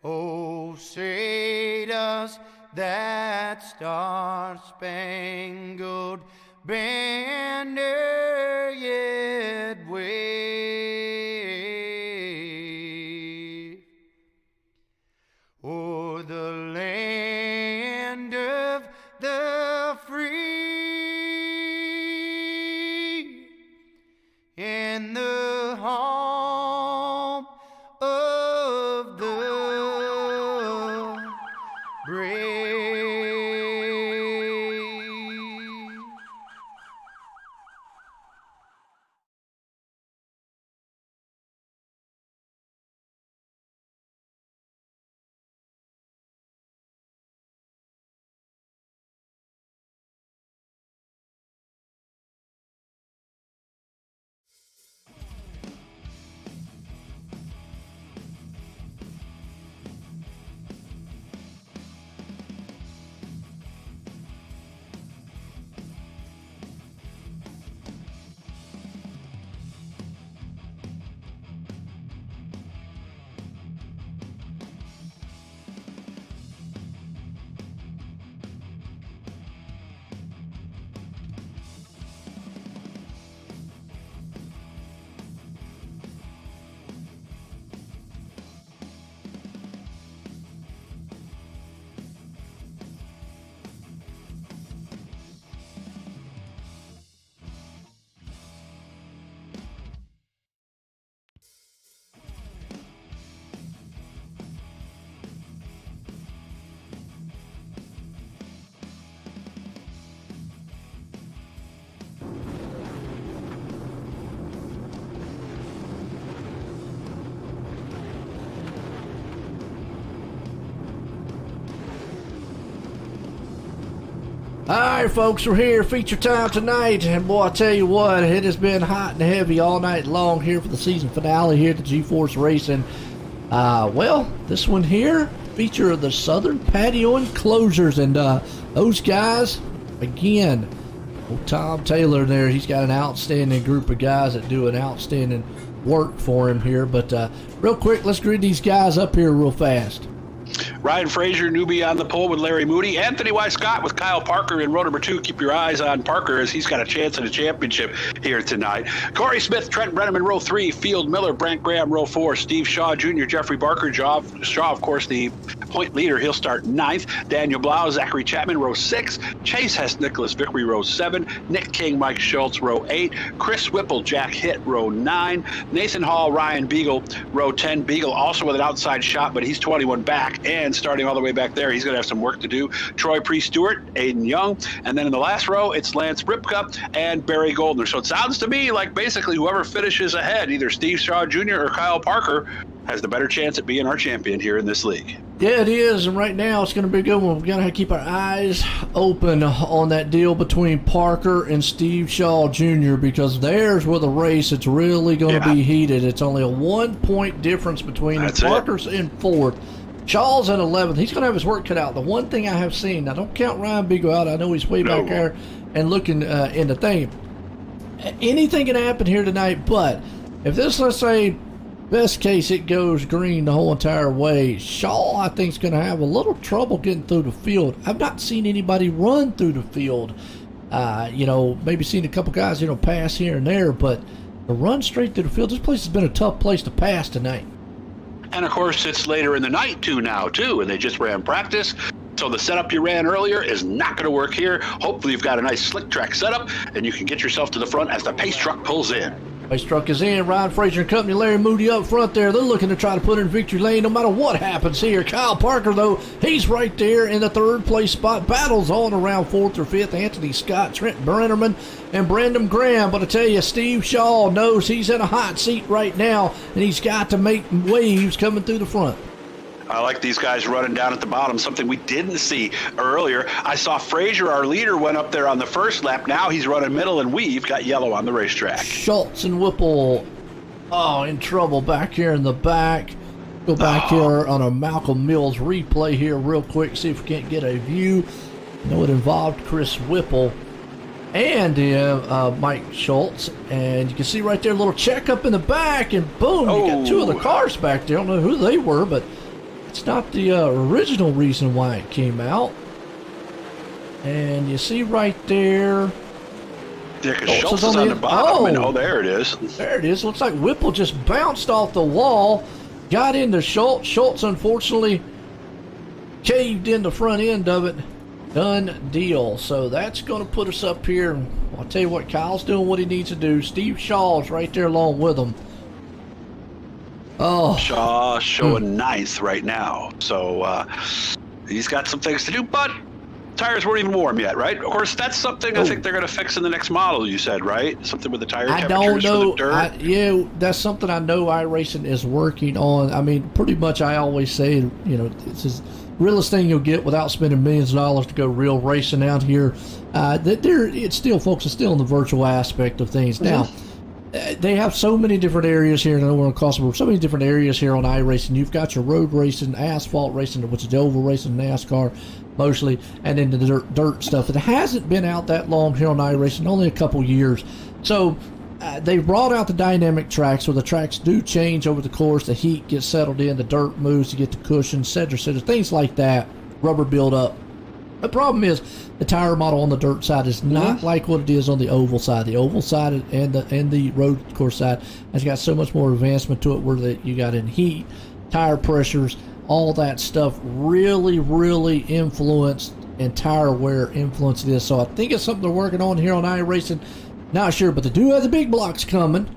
Oh, say does that star-spangled banner yet wave o'er the land of the free and the home of the brave? Alright folks, we're here, feature time tonight, and boy, I tell you what, it has been hot and heavy all night long here for the season finale here at the GForce Racing. Well, this one here, feature of the Southern Patio Enclosures, and those guys, again, well, Tom Taylor there, he's got an outstanding group of guys that do an outstanding work for him here, but real quick, let's grid these guys up here real fast. Ryan Frazier, newbie on the pole with Larry Moody. Anthony Y. Scott with Kyle Parker in row number 2. Keep your eyes on Parker as he's got a chance at a championship here tonight. Corey Smith, Trent Brenham in row 3. Field Miller, Brant Graham, row 4. Steve Shaw Jr., Jeffrey Barker. Shaw, of course, the point leader. He'll start 9th. Daniel Blau, Zachary Chapman, row 6. Chase Hess, Nicholas Vickery, row 7. Nick King, Mike Schultz, row 8. Chris Whipple, Jack Hitt, row 9. Nathan Hall, Ryan Beagle, row 10. Beagle also with an outside shot, but he's 21 back, and starting all the way back there, he's going to have some work to do. Troy Priest-Stewart, Aiden Young, and then in the last row, it's Lance Ripka and Barry Goldner. So it sounds to me like basically whoever finishes ahead, either Steve Shaw Jr. or Kyle Parker, has the better chance at being our champion here in this league. Yeah, it is, and right now it's going to be a good one. We're going to keep our eyes open on that deal between Parker and Steve Shaw Jr. because there's where the race, it's really going to be heated. It's only a 1-point difference between them. Parker's in 4th. Shaw's in 11th. He's going to have his work cut out. The one thing I have seen, now don't count Ryan Beagle out. I know he's way back there and looking in the thing. anything can happen here tonight, but if this, let's say, best case, it goes green the whole entire way, Shaw, I think, is going to have a little trouble getting through the field. I've not seen anybody run through the field. Maybe seen a couple guys, pass here and there, but to run straight through the field, this place has been a tough place to pass tonight. And, of course, it's later in the night, too, and they just ran practice. So the setup you ran earlier is not going to work here. Hopefully you've got a nice slick track setup, and you can get yourself to the front as the pace truck pulls in. Pace truck is in. Ryan Frazier and company, Larry Moody up front there. They're looking to try to put in victory lane no matter what happens here. Kyle Parker, though, he's right there in the third place spot. Battles on around fourth or fifth. Anthony Scott, Trent Brennerman, and Brandon Graham. But I tell you, Steve Shaw knows he's in a hot seat right now, and he's got to make waves coming through the front. I like these guys running down at the bottom, something we didn't see earlier. I saw Frazier, our leader, went up there on the first lap. Now he's running middle, and we've got yellow on the racetrack. Schultz and Whipple, in trouble back here in the back. Go back here on a Malcolm Mills replay here real quick, see if we can't get a view. It involved Chris Whipple and Mike Schultz. And you can see right there a little check up in the back, and boom, you got two of the cars back there. I don't know who they were, but it's not the original reason why it came out. And you see right there. Yeah, because Schultz is on the bottom. There it is. There it is. Looks like Whipple just bounced off the wall, got into Schultz. Schultz, unfortunately, caved in the front end of it. Done deal. So that's going to put us up here. I'll tell you what, Kyle's doing what he needs to do. Steve Shaw's right there along with him. Shaw showing ninth right now. So he's got some things to do, but tires weren't even warm yet, right? Of course, that's something I think they're going to fix in the next model, you said, right? Something with the tire temperatures for the dirt? That's something I know iRacing is working on. I mean, pretty much I always say, it's the realest thing you'll get without spending millions of dollars to go real racing out here. It's still, folks, it's still in the virtual aspect of things. Now, they have so many different areas here, and I don't want to cost them, so many different areas here on iRacing. You've got your road racing, asphalt racing, which is the oval racing, NASCAR mostly, and then the dirt stuff. It hasn't been out that long here on iRacing, only a couple years. So they brought out the dynamic tracks, where the tracks do change over the course. The heat gets settled in, the dirt moves to get the cushion, et cetera, things like that, rubber build up. The problem is the tire model on the dirt side is not like what it is on the oval side. The oval side and the road course side has got so much more advancement to it, where you got in heat, tire pressures, all that stuff really, really influenced, and tire wear influenced this. So I think it's something they're working on here on iRacing. Not sure, but they do have the big blocks coming.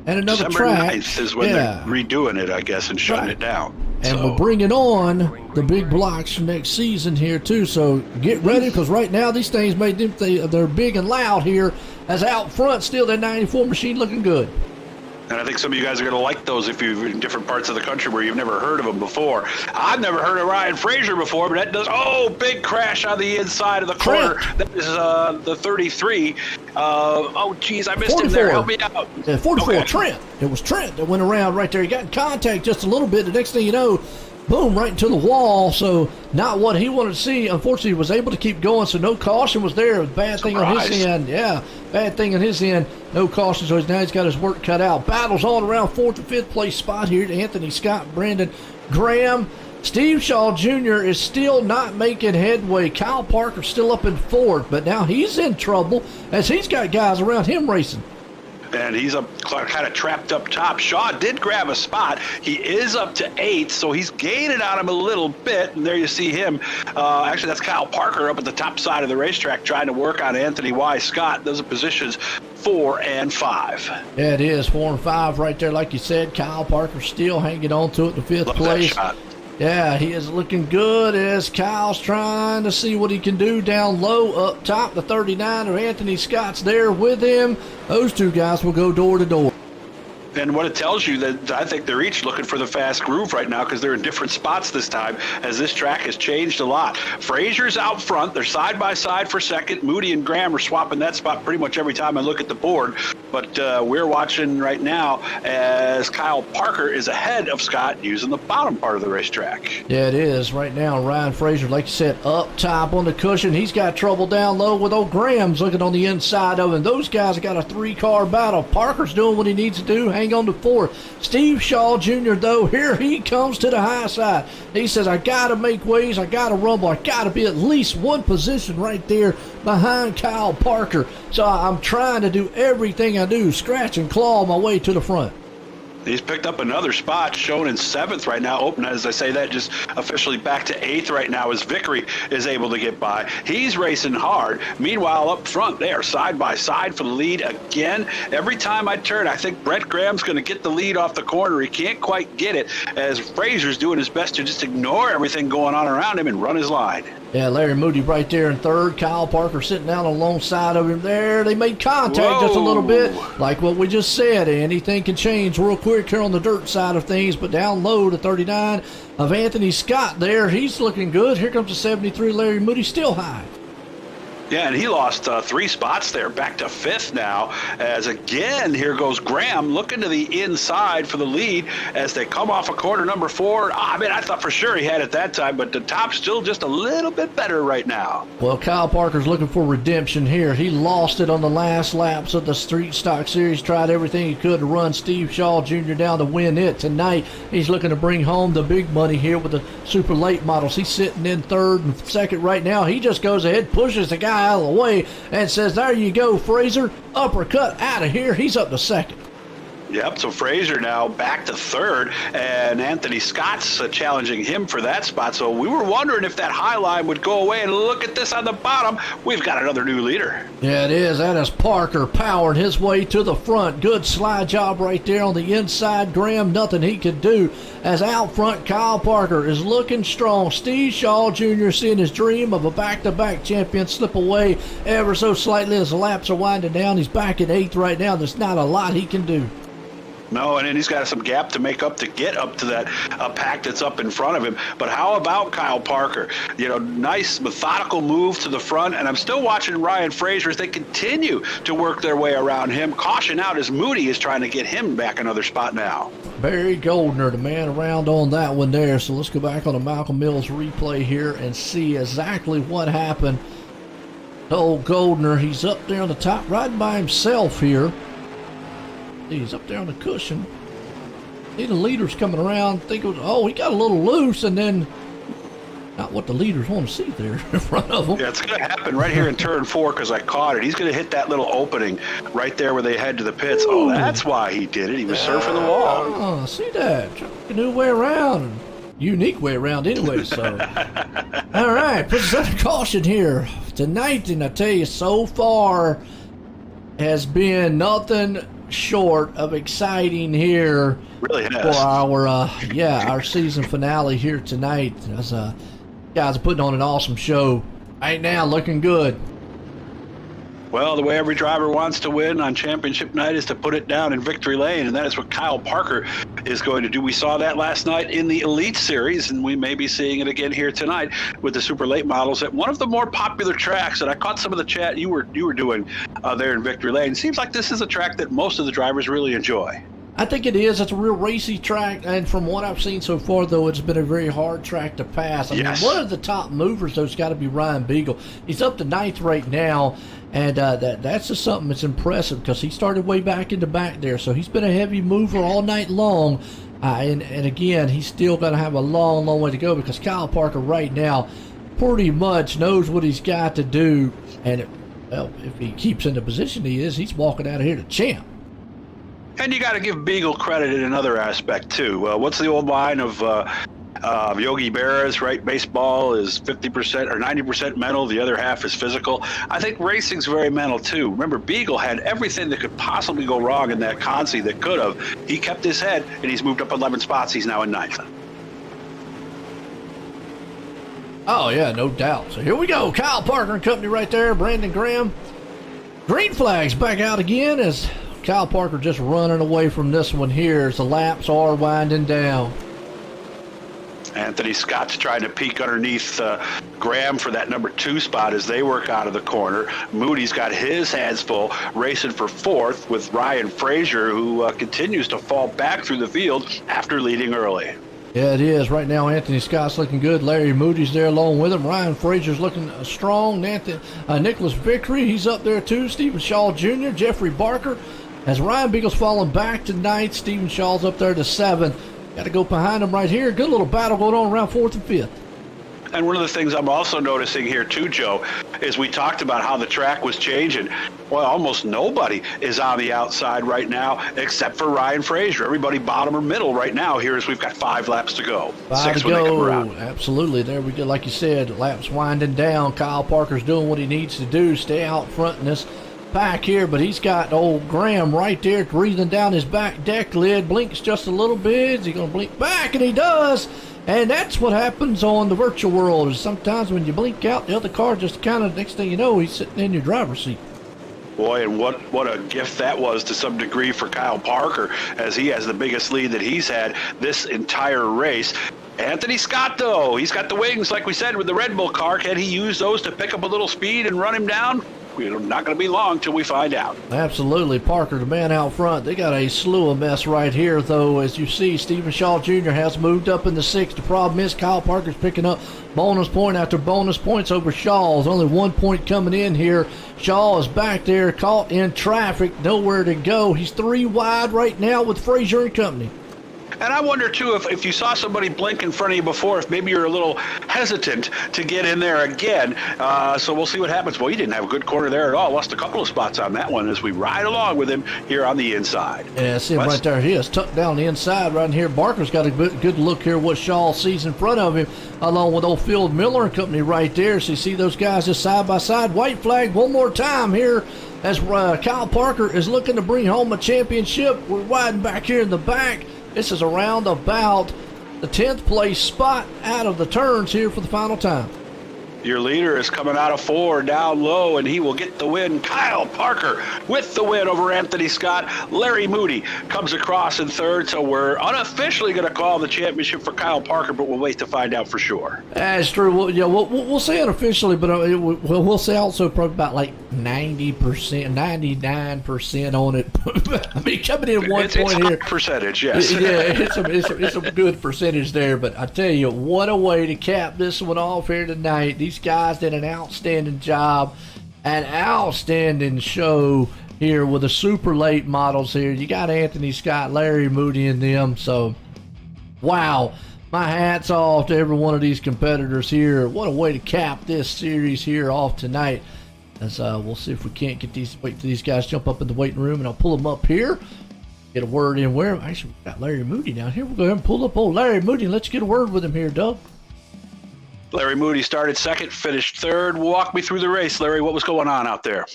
And another December track. 9th is when they're redoing it, I guess, and shutting it down. And we're bringing on the big blocks for next season here, too. So get ready, because right now these things they're big and loud here. As out front, still that 94 machine looking good. And I think some of you guys are going to like those if you're in different parts of the country where you've never heard of them before. I've never heard of Ryan Frazier before, but that does, big crash on the inside of the corner. That is the 33. Geez, I missed 44. Him there. Help me out. 44, okay. Trent. It was Trent that went around right there. He got in contact just a little bit. The next thing you know, boom, right into the wall. So not what he wanted to see. Unfortunately, he was able to keep going, so no caution was there. Bad thing on his end. Yeah, bad thing on his end. No caution, so now he's got his work cut out. Battles on around 4th and 5th place spot here to Anthony Scott, Brandon Graham. Steve Shaw Jr. is still not making headway. Kyle Parker still up in 4th, but now he's in trouble as he's got guys around him racing. And he's kind of trapped up top. Shaw did grab a spot. He is up to 8th, so he's gaining on him a little bit. And there you see him. Actually, that's Kyle Parker up at the top side of the racetrack trying to work on Anthony Y. Scott. Those are positions 4 and 5. Yeah, it is 4 and 5 right there. Like you said, Kyle Parker still hanging on to it in 5th place. That shot. Yeah, he is looking good as Kyle's trying to see what he can do down low. Up top, the 39 of Anthony Scott's there with him. Those two guys will go door to door. And what it tells you that I think they're each looking for the fast groove right now, because they're in different spots this time, as this track has changed a lot. Frazier's out front. They're side by side for second. Moody and Graham are swapping that spot pretty much every time I look at the board. but we're watching right now as Kyle Parker is ahead of Scott using the bottom part of the racetrack. Yeah, it is. Right now, Ryan Fraser, like you said, up top on the cushion. He's got trouble down low with old Graham's looking on the inside of him. Those guys have got a 3-car battle. Parker's doing what he needs to do. Hang on to 4. Steve Shaw Jr., though, here he comes to the high side. He says, I got to make waves. I got to rumble. I got to be at least one position right there behind Kyle Parker. So I'm trying to do everything I do, scratch and claw my way to the front. He's picked up another spot, shown in 7th right now. Open, as I say that, just officially back to 8th right now as Vickery is able to get by. He's racing hard. Meanwhile, up front, they are side by side for the lead again. Every time I turn, I think Brett Graham's going to get the lead off the corner. He can't quite get it as Fraser's doing his best to just ignore everything going on around him and run his line. Yeah, Larry Moody right there in 3rd. Kyle Parker sitting down alongside of him there. They made contact just a little bit. Like what we just said, anything can change real quick here on the dirt side of things. But down low to 39 of Anthony Scott there. He's looking good. Here comes the 73, Larry Moody, still high. Yeah, and he lost 3 spots there, back to 5th now, as again, here goes Graham looking to the inside for the lead as they come off of corner number 4. I mean, I thought for sure he had it that time, but the top's still just a little bit better right now. Well, Kyle Parker's looking for redemption here. He lost it on the last laps of the Street Stock Series, tried everything he could to run Steve Shaw Jr. down to win it. Tonight, he's looking to bring home the big money here with the super late models. He's sitting in 3rd and 2nd right now. He just goes ahead, pushes the guy out of the way and says, there you go, Fraser, uppercut out of here. He's up to 2nd. Yep, so Fraser now back to 3rd, and Anthony Scott's challenging him for that spot. So we were wondering if that high line would go away, and look at this on the bottom. We've got another new leader. Yeah, it is. That is Parker powering his way to the front. Good slide job right there on the inside. Graham, nothing he could do. As out front, Kyle Parker is looking strong. Steve Shaw Jr. seeing his dream of a back-to-back champion slip away ever so slightly as the laps are winding down. He's back in 8th right now. There's not a lot he can do. No, and then he's got some gap to make up to get up to that pack that's up in front of him. But how about Kyle Parker? You know, nice methodical move to the front, and I'm still watching Ryan Fraser as they continue to work their way around him. Caution out as Moody is trying to get him back another spot now. Barry Goldner, the man around on that one there. So let's go back on the Malcolm Mills replay here and see exactly what happened. Old Goldner, he's up there on the top, riding by himself here. He's up there on the cushion. See the leaders coming around. Think it was, he got a little loose, and then not what the leaders want to see there in front of him. Yeah, it's going to happen right here in turn 4 because I caught it. He's going to hit that little opening right there where they head to the pits. Ooh. Oh, that's why he did it. He was surfing the wall. Oh, see that? A new way around. Unique way around anyway, so. All right, put us under caution here. Tonight, and I tell you, so far has been nothing short of exciting here. Really has. For our season finale here tonight. As guys are putting on an awesome show right now, looking good. Well, the way every driver wants to win on championship night is to put it down in victory lane, and that is what Kyle Parker is going to do. We saw that last night in the Elite Series, and we may be seeing it again here tonight with the super late models at one of the more popular tracks. And I caught some of the chat you were doing there in victory lane. It seems like this is a track that most of the drivers really enjoy. I think it is. It's a real racy track, and from what I've seen so far, though, it's been a very hard track to pass. I mean, one of the top movers, though, has got to be Ryan Beagle. He's up to 9th right now, and that's just something that's impressive because he started way back in the back there, so he's been a heavy mover all night long. And again, he's still going to have a long, long way to go because Kyle Parker right now pretty much knows what he's got to do, and if he keeps in the position he is, he's walking out of here the champ. And you got to give Beagle credit in another aspect, too. What's the old line of Yogi Berra's, right? Baseball is 50% or 90% mental. The other half is physical. I think racing's very mental, too. Remember, Beagle had everything that could possibly go wrong in that Consi that could have. He kept his head, and he's moved up 11 spots. He's now in 9th. Oh, yeah, no doubt. So here we go. Kyle Parker and company right there. Brandon Graham. Green flags back out again as Kyle Parker just running away from this one here as the laps are winding down. Anthony Scott's trying to peek underneath Graham for that number 2 spot as they work out of the corner. Moody's got his hands full, racing for 4th with Ryan Frazier, who continues to fall back through the field after leading early. Yeah, it is. Right now, Anthony Scott's looking good. Larry Moody's there along with him. Ryan Frazier's looking strong. Nicholas Vickery, he's up there too. Stephen Shaw Jr., Jeffrey Barker. As Ryan Beagle's falling back tonight, Stephen Shaw's up there to 7. Got to go behind him right here. Good little battle going on around 4th and 5th. And one of the things I'm also noticing here too, Joe, is we talked about how the track was changing. Well, almost nobody is on the outside right now except for Ryan Frazier. Everybody bottom or middle right now here as we've got 5 laps to go. 5 to go. Absolutely. There we go. Like you said, laps winding down. Kyle Parker's doing what he needs to do. Stay out front in this pack here, but he's got old Graham right there breathing down his back deck lid. Blinks just a little bit. Is he going to blink back? And he does. And that's what happens on the virtual world, is sometimes when you blink out, the other car just kind of, next thing you know, he's sitting in your driver's seat. Boy, and what a gift that was to some degree for Kyle Parker, as he has the biggest lead that he's had this entire race. Anthony Scott, though, he's got the wings, like we said, with the Red Bull car. Can he use those to pick up a little speed and run him down? We're not going to be long till we find out. Absolutely. Parker, the man out front. They got a slew of mess right here, though. As you see, Stephen Shaw Jr. has moved up in the 6th. The problem is Kyle Parker's picking up bonus point after bonus points over Shaw's. Only 1 point coming in here. Shaw is back there, caught in traffic, nowhere to go. He's 3 wide right now with Frazier and company. And I wonder, too, if you saw somebody blink in front of you before, if maybe you're a little hesitant to get in there again. So we'll see what happens. Well, he didn't have a good corner there at all. Lost a couple of spots on that one as we ride along with him here on the inside. Yeah, see him right there. He is tucked down the inside right here. Barker's got a good look here what Shaw sees in front of him, along with old Phil Miller and company right there. So you see those guys just side by side. White flag one more time here as Kyle Parker is looking to bring home a championship. We're riding back here in the back. This is around about the 10th place spot out of the turns here for the final time. Your leader is coming out of 4 down low, and he will get the win. Kyle Parker with the win over Anthony Scott. Larry Moody comes across in 3rd, so we're unofficially going to call the championship for Kyle Parker, but we'll wait to find out for sure. That's true. We'll say unofficially, but we'll say also probably about like 90%, 99% on it. I mean, coming in one point here. It's a percentage, yes. Yeah, it's a good percentage there, but I tell you, what a way to cap this one off here tonight. These guys did an outstanding job, an outstanding show here with the super late models here. You got Anthony Scott, Larry Moody and them, so wow. My hat's off to every one of these competitors here. What a way to cap this series here off tonight. As we'll see if we can't get wait till these guys jump up in the waiting room, and I'll pull them up here. Get a word in where. Actually, we've got Larry Moody down here. We'll go ahead and pull up old Larry Moody and let's get a word with him here, Doug. Larry Moody started 2nd, finished 3rd. Walk me through the race, Larry. What was going on out there?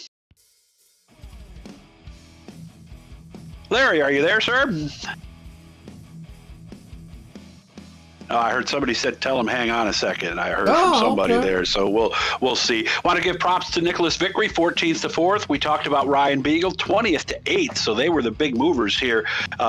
Larry, are you there, sir? Oh, I heard somebody said, tell him hang on a second. I heard from somebody there, so we'll see. Want to give props to Nicholas Vickery, 14th to 4th. We talked about Ryan Beagle, 20th to 8th, so they were the big movers here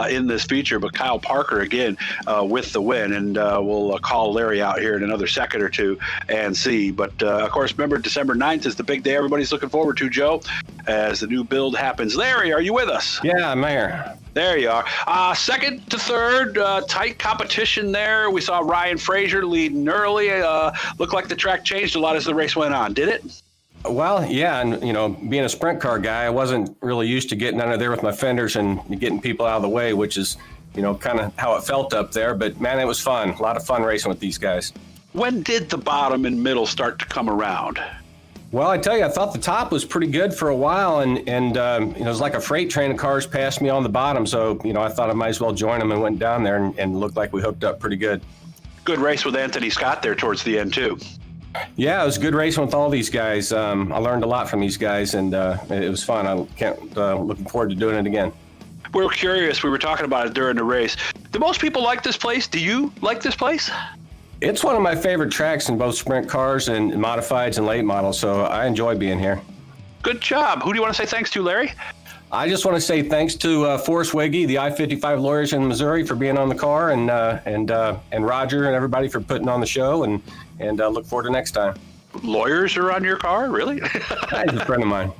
in this feature. But Kyle Parker, again, with the win, and we'll call Larry out here in another second or two and see. But, of course, remember, December 9th is the big day everybody's looking forward to, Joe, as the new build happens. Larry, are you with us? Yeah, I'm here. There you are. 2nd to 3rd, tight competition there. We saw Ryan Frazier leading early. Looked like the track changed a lot as the race went on. Did it? Well, yeah, and being a sprint car guy, I wasn't really used to getting under there with my fenders and getting people out of the way, which is, kind of how it felt up there. But man, it was fun. A lot of fun racing with these guys. When did the bottom and middle start to come around? Well, I tell you, I thought the top was pretty good for a while, and it was like a freight train of cars passed me on the bottom. So, I thought I might as well join them and went down there and looked like we hooked up pretty good. Good race with Anthony Scott there towards the end, too. Yeah, it was good racing with all these guys. I learned a lot from these guys, and it was fun. I can't looking forward to doing it again. We're curious. We were talking about it during the race. Do most people like this place? Do you like this place? It's one of my favorite tracks in both sprint cars and modifieds and late models, so I enjoy being here. Good job. Who do you want to say thanks to, Larry? I just want to say thanks to Forrest Wiggy, the I-55 lawyers in Missouri, for being on the car, and Roger and everybody for putting on the show, and look forward to next time. Lawyers are on your car, really? He's a friend of mine.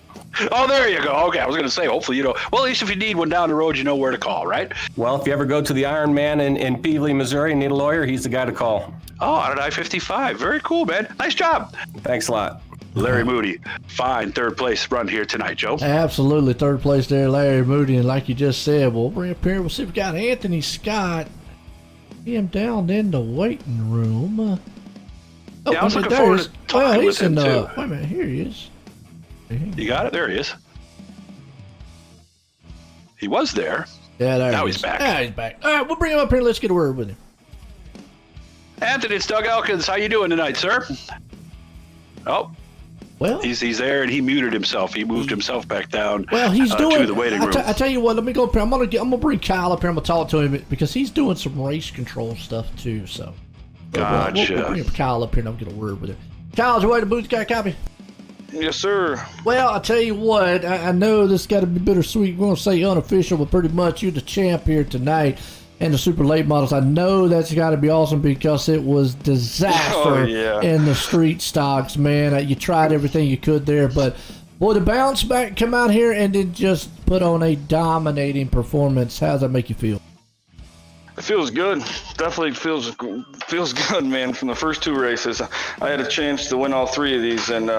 Oh, there you go. Okay, I was going to say, hopefully you know. Well, at least if you need one down the road, you know where to call, right? Well, if you ever go to the Iron Man in Peevely, Missouri, and need a lawyer, he's the guy to call. Oh, out at I-55. Very cool, man. Nice job. Thanks a lot. Larry Moody, fine third place run here tonight, Joe. Absolutely, third place there, Larry Moody. And like you just said, we'll bring up here. We'll see if we got Anthony Scott. See him down in the waiting room. Yeah, I was looking forward to talking with him, too. Wait a minute, here he is. You got it? There he is. He was there. Yeah, there now he he's is. back. Yeah, he's back. All right, we'll bring him up here. Let's get a word with him. Anthony, it's Doug Elkins. How you doing tonight, sir? Oh, well, he's there, and he muted himself. He moved himself back down. Well, he's doing to the waiting room. I tell you what. Let me go up here. I'm gonna bring Kyle up here. I'm gonna talk to him because he's doing some race control stuff too. So, gotcha. We'll bring Kyle up here, and I'll get a word with him. Kyle's your way to booth. Got a copy? Yes, sir. Well, I tell you what. I know this got to be bittersweet. We're gonna say unofficial, but pretty much you're the champ here tonight. And the super late models, I know that's got to be awesome because it was disaster in the street stocks, man. You tried everything you could there, but boy, to bounce back, come out here and then just put on a dominating performance. How does that make you feel? It feels good. Definitely feels good, man. From the first two races, I had a chance to win all three of these, and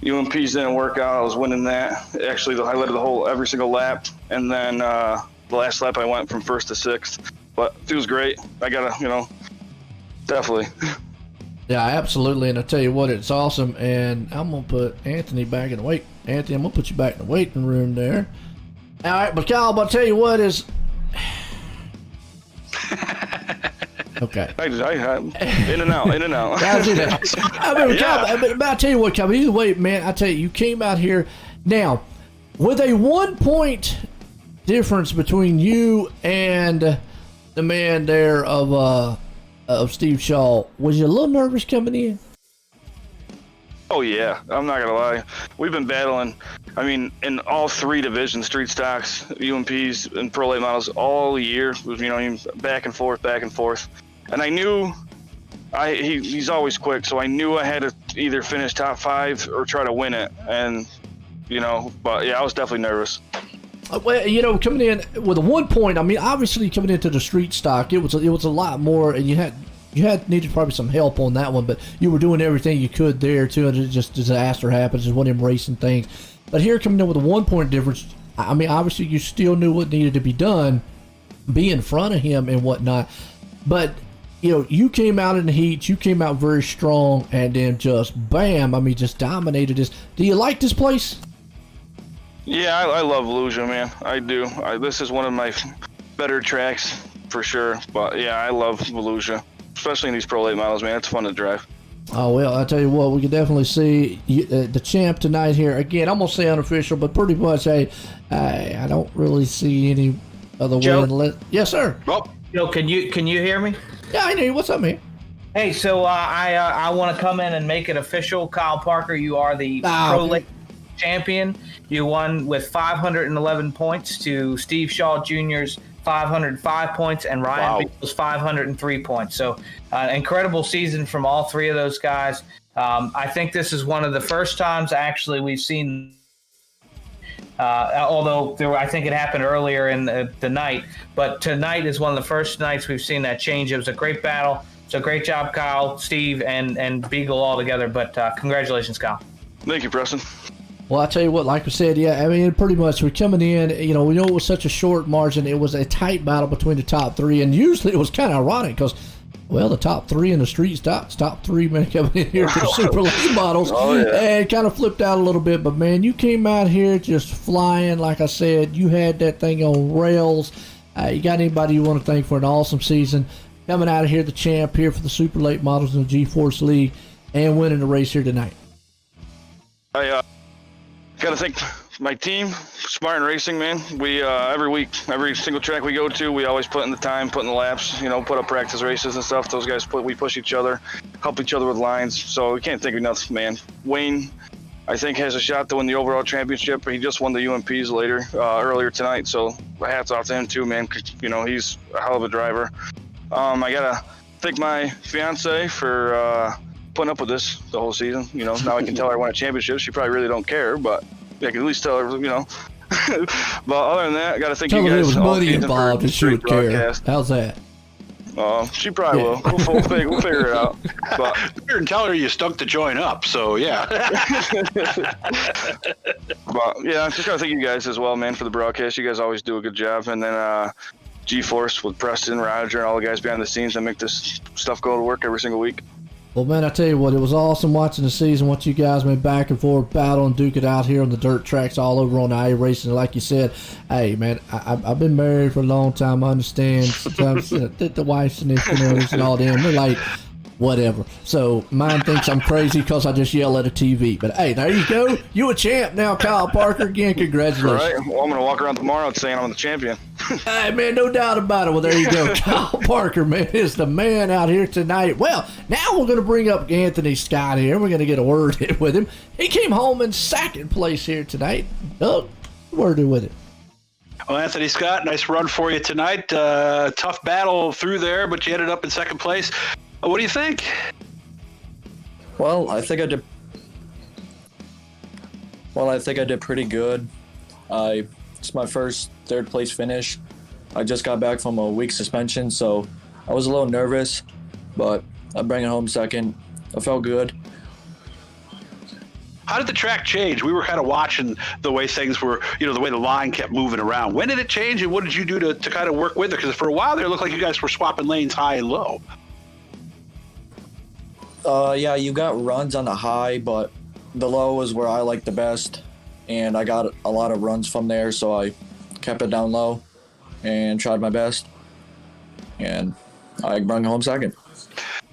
UMPs didn't work out. I was winning that. Actually, I led every single lap, and then the last lap I went from first to sixth. But it feels great. I gotta, definitely. Yeah, absolutely. And I tell you what, it's awesome. And I'm gonna put Anthony back in the wait. Anthony, I'm gonna put you back in the waiting room there. All right, but Kyle, but I tell you what is. Okay. I in and out. I do that. I mean, Kyle, but I tell you what, Kyle, either way, man, I tell you came out here now with a 1 point difference between you and the man there of Steve Shaw. Was you a little nervous coming in? Oh yeah, I'm not gonna lie. We've been battling. I mean, in all three divisions, street stocks, UMPs, and pro late models all year. Back and forth. And I knew he's always quick, so I knew I had to either finish top 5 or try to win it. And but yeah, I was definitely nervous. Well, coming in with a 1 point, I mean, obviously coming into the street stock, it was a lot more, and you had needed probably some help on that one, but you were doing everything you could there too, and it just disaster happens. It's one of them racing things. But here coming in with a 1 point difference, I mean, obviously you still knew what needed to be done, be in front of him and whatnot. But you came out in the heat, you came out very strong, and then just bam, I mean, just dominated this. Do you like this place? Yeah, I love Volusia, man. I do. This is one of my better tracks for sure. But yeah, I love Volusia, especially in these pro late models, man. It's fun to drive. Oh, well, I tell you what, we can definitely see the champ tonight here. Again, I'm going to say unofficial, but pretty much, I don't really see any other way. Yes, sir. Joe, can you hear me? Yeah, I know you. What's up, man? Hey, so I want to come in and make it official. Kyle Parker, you are the pro late champion. You won with 511 points to Steve Shaw Jr.'s 505 points and Ryan Beagle's 503 points. So incredible season from all three of those guys. I think this is one of the first times actually we've seen, although I think it happened earlier in the night, but tonight is one of the first nights we've seen that change. It was a great battle. So great job, Kyle, Steve, and Beagle all together. But congratulations, Kyle. Thank you, Preston. Well, I tell you what, like we said, yeah, I mean, pretty much we're coming in, we know it was such a short margin. It was a tight battle between the top three, and usually it was kind of ironic because, well, the top three in the street stocks, top three men coming in here for super late models, and kind of flipped out a little bit. But, man, you came out here just flying. Like I said, you had that thing on rails. You got anybody you want to thank for an awesome season. Coming out of here, the champ here for the super late models in the GForce League and winning the race here tonight. I got to thank my team, Spartan Racing, man. We every week, every single track we go to, we always put in the time, put in the laps, put up practice races and stuff. Those guys we push each other, help each other with lines. So we can't think of enough, man. Wayne, I think has a shot to win the overall championship. He just won the UMPs earlier tonight, so hats off to him too, man. 'Cause, you know, he's a hell of a driver. I gotta thank my fiance for putting up with this the whole season. You know, now I can tell her I won a championship. She probably really don't care, but I can at least tell her, you know. But other than that, I gotta thank you guys. Tell her there was all money season involved and she would care. broadcast. How's that? She probably will. We'll figure it out. But and tell her you stuck to join up. So yeah. But yeah, I'm just gotta thank you guys as well, man, for the broadcast. You guys always do a good job. And then GForce with Preston, Roger, and all the guys behind the scenes that make this stuff go to work every single week. Well, man, I tell you what, it was awesome watching the season, what you guys made back and forth, battle and duke it out here on the dirt tracks all over on the iRacing. Like you said, hey, man, I've been married for a long time. I understand sometimes the wife's and and all them. They're like, whatever. So mine thinks I'm crazy because I just yell at a TV. But hey, there you go. You a champ now, Kyle Parker. Again, congratulations. All right. Well, I'm going to walk around tomorrow saying I'm the champion. Hey, man, no doubt about it. Well, there you go. Kyle Parker, man, is the man out here tonight. Well, now we're going to bring up Anthony Scott here. We're going to get a word in with him. He came home in second place here tonight. Doug, word in with it. Well, Anthony Scott, nice run for you tonight. Tough battle through there, but you ended up in second place. What do you think? Well, I think I did pretty good. It's my first third place finish. I just got back from a week suspension, so I was a little nervous, but I bring it home second. I felt good. How did the track change? We were kind of watching the way things were, you know, the way the line kept moving around. When did it change, and what did you do to kind of work with it? Because for a while there, it looked like you guys were swapping lanes high and low. Yeah, you got runs on the high, but the low was where I liked the best, and I got a lot of runs from there, so I kept it down low and tried my best, and I brought home second.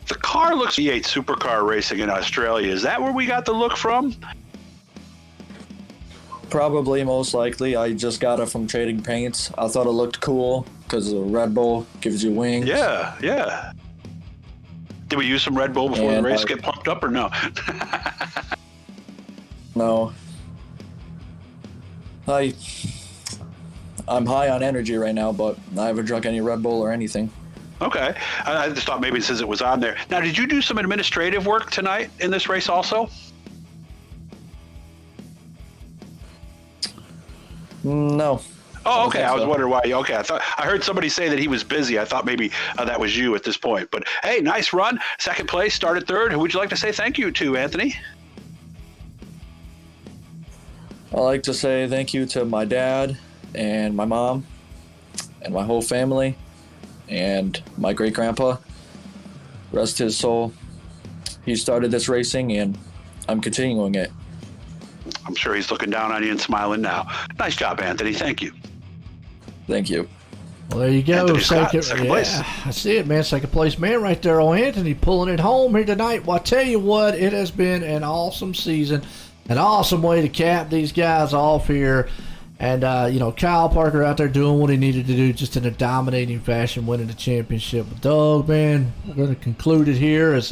The car looks V8 supercar racing in Australia. Is that where we got the look from? Probably, most likely. I just got it from Trading Paints. I thought it looked cool because the Red Bull gives you wings. Yeah, yeah. Did we use some Red Bull before the race get pumped up or no? No. I'm high on energy right now, but I haven't drunk any Red Bull or anything. Okay. I just thought maybe since it was on there. Now, did you do some administrative work tonight in this race also? No. Oh, okay. I was wondering why. Okay, I heard somebody say that he was busy. I thought maybe that was you at this point. But hey, nice run. Second place, started third. Who would you like to say thank you to, Anthony? I'd like to say thank you to my dad and my mom and my whole family and my great-grandpa. Rest his soul. He started this racing, and I'm continuing it. I'm sure he's looking down on you and smiling now. Nice job, Anthony. Thank you. Thank you. Well, there you go. Second place. That's it, man. Second place man right there on Anthony pulling it home here tonight. Well, I tell you what, it has been an awesome season, an awesome way to cap these guys off here. And, you know, Kyle Parker out there doing what he needed to do just in a dominating fashion, winning the championship. But, Doug, man, we're going to conclude it here as,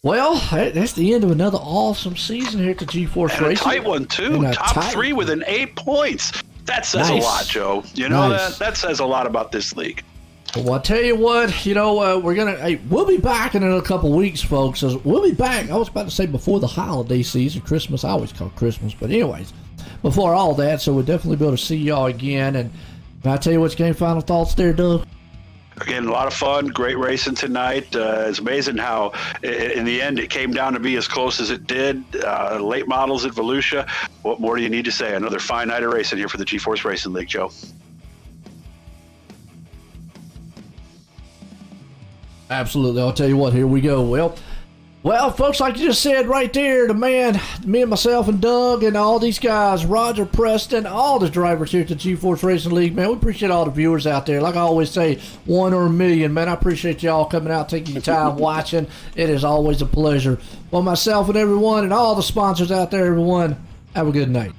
well, that's the end of another awesome season here at the GForce and Racing. A tight one, too. Top three within 8 points. That says a lot, Joe. You know, that says a lot about this league. Well, I'll tell you what, you know, we'll be back in a couple weeks, folks. We'll be back, I was about to say before the holiday season, Christmas, I always call it Christmas, but anyways, before all that, so we'll definitely be able to see y'all again. And I'll tell you what's game final thoughts there, Doug? Again, a lot of fun, great racing tonight. It's amazing how, in the end, it came down to be as close as it did. Late models at Volusia. What more do you need to say? Another fine night of racing here for the GForce Racing League, Joe. Absolutely. I'll tell you what, here we go. Well, folks, like you just said right there, the man, me and myself and Doug and all these guys, Roger, Preston, all the drivers here at the GForce Racing League, man, we appreciate all the viewers out there. Like I always say, 1 or a million, man. I appreciate y'all coming out, taking your time, watching. It is always a pleasure. Well, myself and everyone and all the sponsors out there, everyone, have a good night.